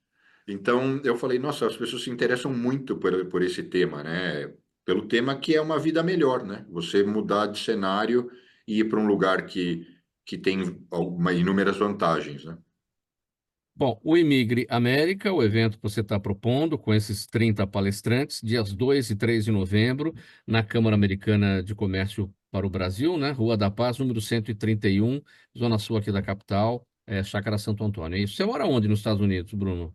S5: Então eu falei, nossa, as pessoas se interessam muito por esse tema, né? Pelo tema que é uma vida melhor, né? Você mudar de cenário e ir para um lugar que tem inúmeras vantagens, né?
S1: Bom, o Imigre América, o evento que você está propondo, com esses 30 palestrantes, dias 2 e 3 de novembro, na Câmara Americana de Comércio para o Brasil, né? Rua da Paz, número 131, zona sul aqui da capital, Chácara Santo Antônio. É isso. Você mora onde nos Estados Unidos, Bruno?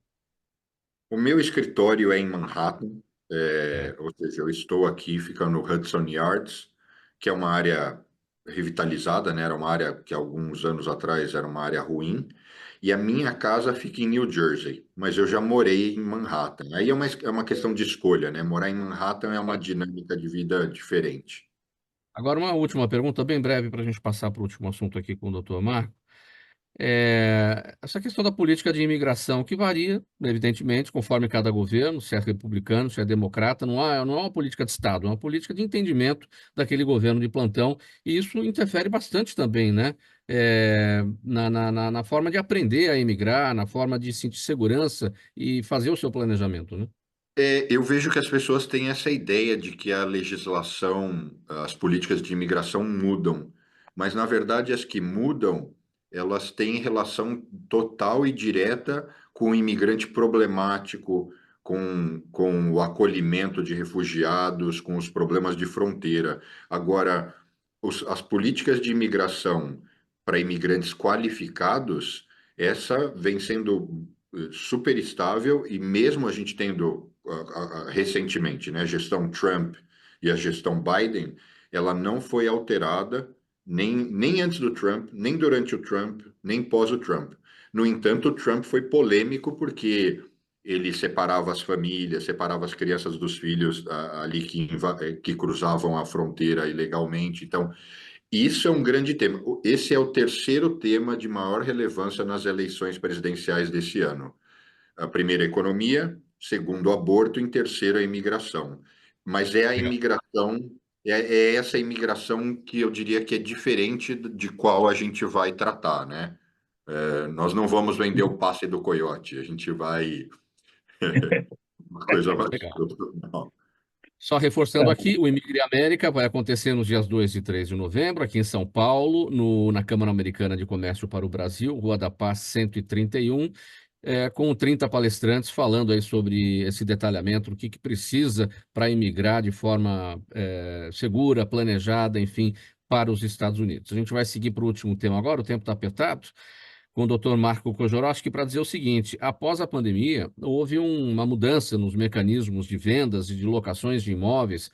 S5: O meu escritório é em Manhattan,
S1: É.
S5: ou seja, eu estou aqui, fica no Hudson Yards, que é uma área revitalizada, né? Era uma área que alguns anos atrás era uma área ruim, e a minha casa fica em New Jersey, mas eu já morei em Manhattan. Aí é uma questão de escolha, né? Morar em Manhattan é uma dinâmica de vida diferente.
S1: Agora, uma última pergunta, bem breve, para a gente passar para o último assunto aqui com o Dr. Marco. Essa questão da política de imigração, que varia, evidentemente, conforme cada governo, se é republicano, se é democrata, não é uma política de Estado, é uma política de entendimento daquele governo de plantão, e isso interfere bastante também, né? Na forma de aprender a imigrar, na forma de sentir segurança e fazer o seu planejamento, né?
S5: Eu vejo que as pessoas têm essa ideia de que a legislação, as políticas de imigração mudam, mas na verdade as que mudam, elas têm relação total e direta com o imigrante problemático, com o acolhimento de refugiados, com os problemas de fronteira. Agora, as políticas de imigração para imigrantes qualificados, essa vem sendo super estável e mesmo a gente tendo recentemente, né, a gestão Trump e a gestão Biden, ela não foi alterada nem antes do Trump, nem durante o Trump, nem pós o Trump. No entanto, o Trump foi polêmico porque ele separava as famílias, separava as crianças dos filhos ali que cruzavam a fronteira ilegalmente. Então, isso é um grande tema. Esse é o terceiro tema de maior relevância nas eleições presidenciais desse ano. A primeira, a economia; segundo, o aborto; em terceiro, a imigração. Mas é a
S1: Legal.
S5: imigração, é essa imigração que eu diria que é diferente de qual a gente vai tratar, né? Nós não vamos vender o passe do coiote, a gente vai uma coisa mais
S1: Legal.
S5: profissional.
S1: Só reforçando aqui, o Imigre América vai acontecer nos dias 2 e 3 de novembro, aqui em São Paulo, na Câmara Americana de Comércio para o Brasil, Rua da Paz 131, com 30 palestrantes falando aí sobre esse detalhamento, o que precisa para imigrar de forma segura, planejada, enfim, para os Estados Unidos. A gente vai seguir para o último tema agora, o tempo está apertado, com o Dr. Marco Kojorowski para dizer o seguinte: após a pandemia, houve uma mudança nos mecanismos de vendas e de locações de imóveis,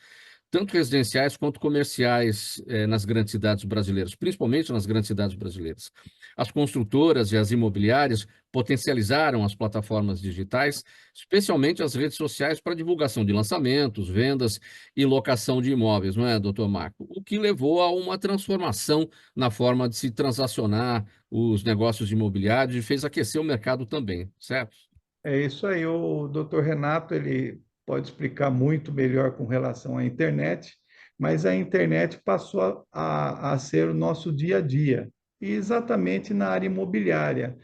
S1: tanto residenciais quanto comerciais, nas grandes cidades brasileiras, principalmente nas grandes cidades brasileiras. As construtoras e as imobiliárias potencializaram as plataformas digitais, especialmente as redes sociais, para divulgação de lançamentos, vendas e locação de imóveis, não é, doutor Marco? O que levou a uma transformação na forma de se transacionar os negócios imobiliários e fez aquecer o mercado também, certo?
S4: É isso aí, o doutor Renato, ele pode explicar muito melhor com relação à internet, mas a internet passou a ser o nosso dia a dia, e exatamente na área imobiliária.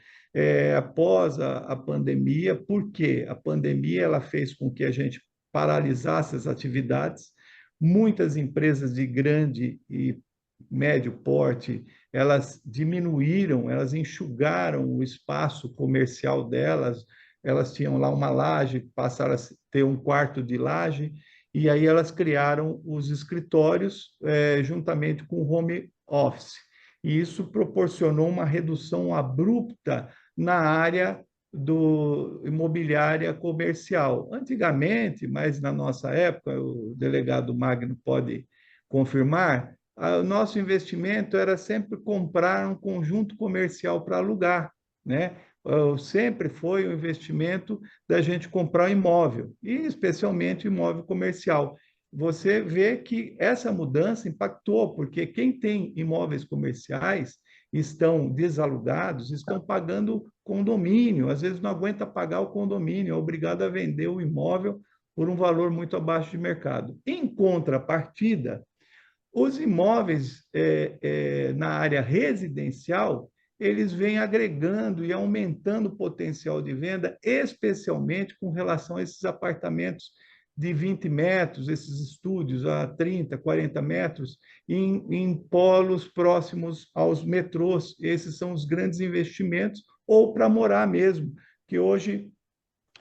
S4: Após a pandemia, por quê? A pandemia ela fez com que a gente paralisasse as atividades, muitas empresas de grande e médio porte, elas diminuíram, elas enxugaram o espaço comercial delas, elas tinham lá uma laje, passaram a ter um quarto de laje, e aí elas criaram os escritórios juntamente com o home office. E isso proporcionou uma redução abrupta na área do imobiliária comercial. Antigamente, mas na nossa época, o delegado Magno pode confirmar, o nosso investimento era sempre comprar um conjunto comercial para alugar, né? Sempre foi o investimento da gente comprar imóvel, e especialmente imóvel comercial. Você vê que essa mudança impactou, porque quem tem imóveis comerciais estão desalugados, estão pagando condomínio, às vezes não aguenta pagar o condomínio, é obrigado a vender o imóvel por um valor muito abaixo de mercado. Em contrapartida, os imóveis na área residencial, eles vêm agregando e aumentando o potencial de venda, especialmente com relação a esses apartamentos de 20 metros, esses estúdios a 30, 40 metros, em polos próximos aos metrôs. Esses são os grandes investimentos, ou para morar mesmo, que hoje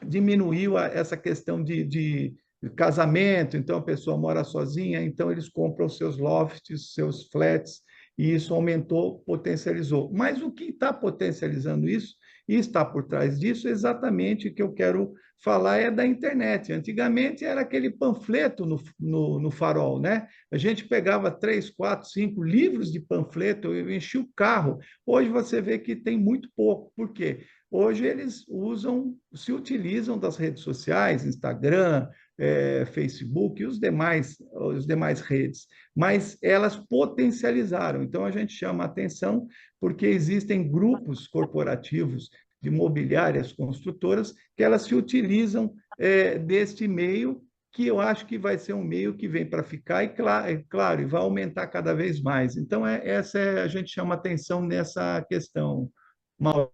S4: diminuiu essa questão de casamento, então a pessoa mora sozinha, então eles compram os seus lofts, seus flats, e isso aumentou, potencializou. Mas o que está potencializando isso, e está por trás disso, exatamente o que eu quero falar é da internet. Antigamente era aquele panfleto no farol, né? A gente pegava 3, 4, 5 livros de panfleto, eu enchia o carro. Hoje você vê que tem muito pouco. Por quê? Hoje eles se utilizam das redes sociais, Instagram, Facebook e os demais redes, mas elas potencializaram. Então a gente chama a atenção porque existem grupos corporativos de imobiliárias construtoras que elas se utilizam deste meio, que eu acho que vai ser um meio que vem para ficar, e claro, e vai aumentar cada vez mais. Então a gente chama atenção nessa questão, Mauro.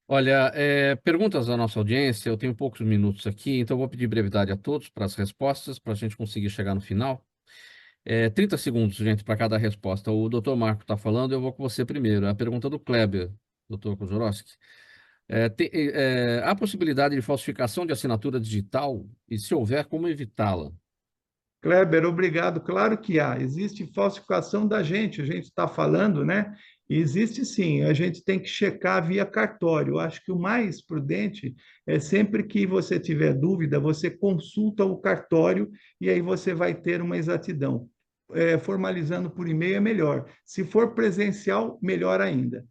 S1: Olha, perguntas da nossa audiência, eu tenho poucos minutos aqui, então vou pedir brevidade a todos para as respostas, para a gente conseguir chegar no final. 30 segundos, gente, para cada resposta. O doutor Marco está falando, eu vou com você primeiro. A pergunta do Kleber, doutor Kozorowski. Há possibilidade de falsificação de assinatura digital? E se houver, como evitá-la?
S4: Kleber, obrigado. Claro que há. Existe falsificação da gente, a gente está falando, né? Existe sim, a gente tem que checar via cartório. Eu acho que o mais prudente é sempre que você tiver dúvida, você consulta o cartório e aí você vai ter uma exatidão. Formalizando por e-mail é melhor. Se for presencial, melhor ainda.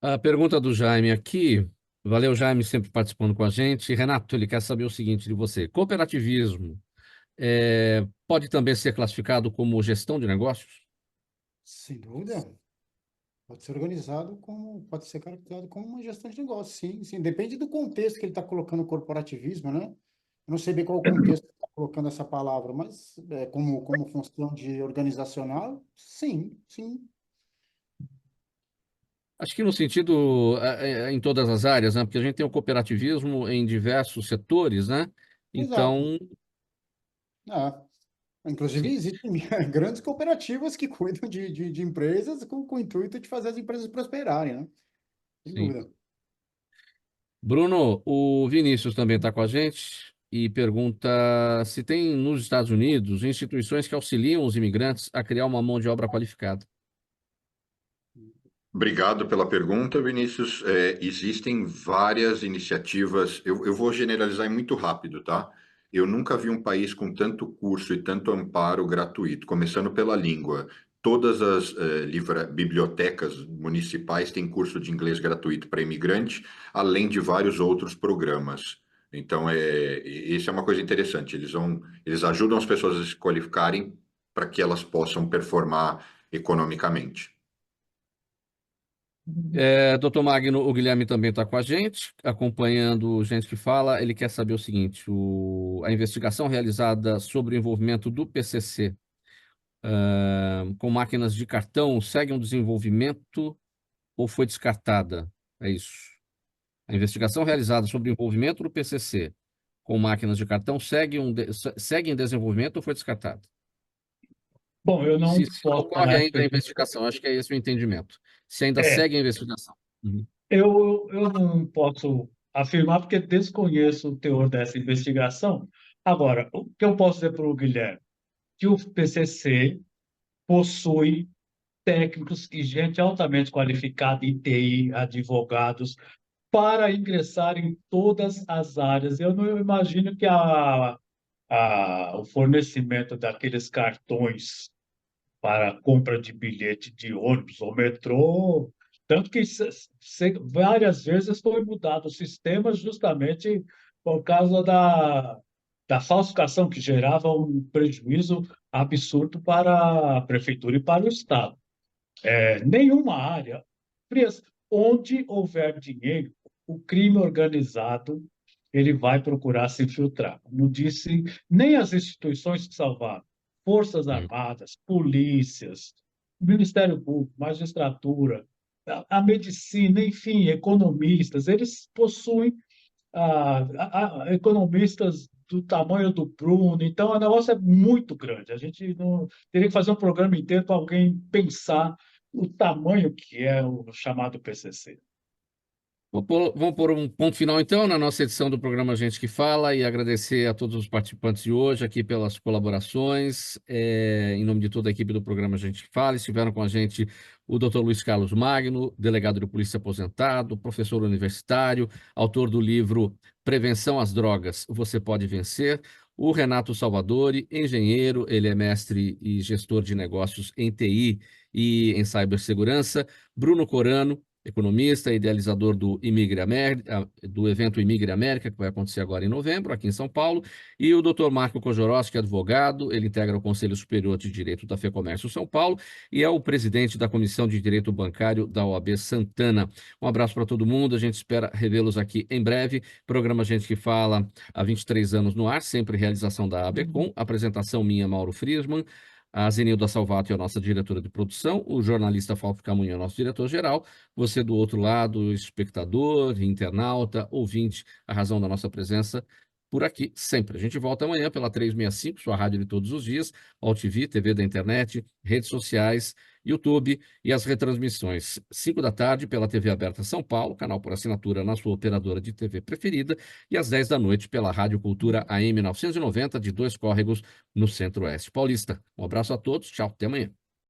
S1: A pergunta do Jaime aqui. Valeu, Jaime, sempre participando com a gente. Renato, ele quer saber o seguinte de você: cooperativismo pode também ser classificado como gestão de negócios?
S3: Sem dúvida. Pode ser organizado como, pode ser caracterizado como uma gestão de negócio, sim, sim. Depende do contexto que ele está colocando o corporativismo, né? Eu não sei bem qual o contexto que está colocando essa palavra, mas como função de organizacional, sim, sim.
S1: Acho que no sentido, em todas as áreas, né? Porque a gente tem o cooperativismo em diversos setores, né?
S3: Exato.
S1: Então,
S3: Ah, inclusive,
S1: sim,
S3: existem grandes cooperativas que cuidam de empresas com o intuito de fazer as empresas prosperarem, né? Sem
S1: sim.
S3: dúvida.
S1: Bruno, o Vinícius também está com a gente e pergunta se tem nos Estados Unidos instituições que auxiliam os imigrantes a criar uma mão de obra qualificada.
S5: Obrigado pela pergunta, Vinícius. Existem várias iniciativas. Eu vou generalizar e muito rápido, tá? Eu nunca vi um país com tanto curso e tanto amparo gratuito, começando pela língua. Todas as bibliotecas municipais têm curso de inglês gratuito para imigrante, além de vários outros programas. Então, isso é uma coisa interessante. Eles ajudam as pessoas a se qualificarem para que elas possam performar economicamente.
S1: Doutor Magno, o Guilherme também está com a gente, acompanhando o Gente que Fala. Ele quer saber o seguinte: a investigação realizada sobre o envolvimento do PCC com máquinas de cartão segue um desenvolvimento ou foi descartada? É isso. A investigação realizada sobre o envolvimento do PCC com máquinas de cartão segue em desenvolvimento ou foi descartada?
S2: Bom, eu não
S1: Se
S2: posso
S1: ocorre
S2: falar.
S1: ainda a investigação, acho que é esse o entendimento. Se ainda
S2: É,
S1: segue a investigação. Uhum.
S2: eu não posso afirmar porque desconheço o teor dessa investigação. Agora, o que eu posso dizer para o Guilherme? Que o PCC possui técnicos e gente altamente qualificada em TI, advogados, para ingressar em todas as áreas. Eu não imagino que o fornecimento daqueles cartões para compra de bilhete de ônibus ou metrô, tanto que várias vezes foi mudado o sistema justamente por causa da falsificação, que gerava um prejuízo absurdo para a prefeitura e para o Estado. Nenhuma área, onde houver dinheiro, o crime organizado ele vai procurar se infiltrar. Como disse, nem as instituições que salvaram, Forças
S1: Uhum.
S2: Armadas, polícias, Ministério Público, magistratura, a medicina, enfim, economistas, eles possuem economistas do tamanho do Bruno, então o negócio é muito grande. A gente não teria que fazer um programa inteiro para alguém pensar o tamanho que é o chamado PCC.
S1: Vamos pôr um ponto final, então, na nossa edição do programa Gente que Fala e agradecer a todos os participantes de hoje aqui pelas colaborações. Em nome de toda a equipe do programa Gente que Fala, estiveram com a gente o Dr. Luiz Carlos Magno, delegado de polícia aposentado, professor universitário, autor do livro Prevenção às Drogas, Você Pode Vencer, o Renato Salvadori, engenheiro, ele é mestre e gestor de negócios em TI e em cibersegurança, Bruno Corano, economista, idealizador do evento Imigre América, que vai acontecer agora em novembro, aqui em São Paulo, e o Dr. Marco Kojorowski, advogado, ele integra o Conselho Superior de Direito da FEComércio São Paulo e é o presidente da Comissão de Direito Bancário da OAB Santana. Um abraço para todo mundo, a gente espera revê-los aqui em breve. Programa Gente que Fala há 23 anos no ar, sempre realização da ABCom, apresentação minha, Mauro Friesman, a Zenilda Salvato é a nossa diretora de produção, o jornalista Fausto Camunha é o nosso diretor-geral, você do outro lado, espectador, internauta, ouvinte, a razão da nossa presença por aqui sempre. A gente volta amanhã pela 365, sua rádio de todos os dias, AltV, TV da internet, redes sociais, YouTube e as retransmissões. 5 da tarde pela TV Aberta São Paulo, canal por assinatura na sua operadora de TV preferida, e às 10 da noite pela Rádio Cultura AM 990 de Dois Córregos, no Centro-Oeste Paulista. Um abraço a todos, tchau, até amanhã.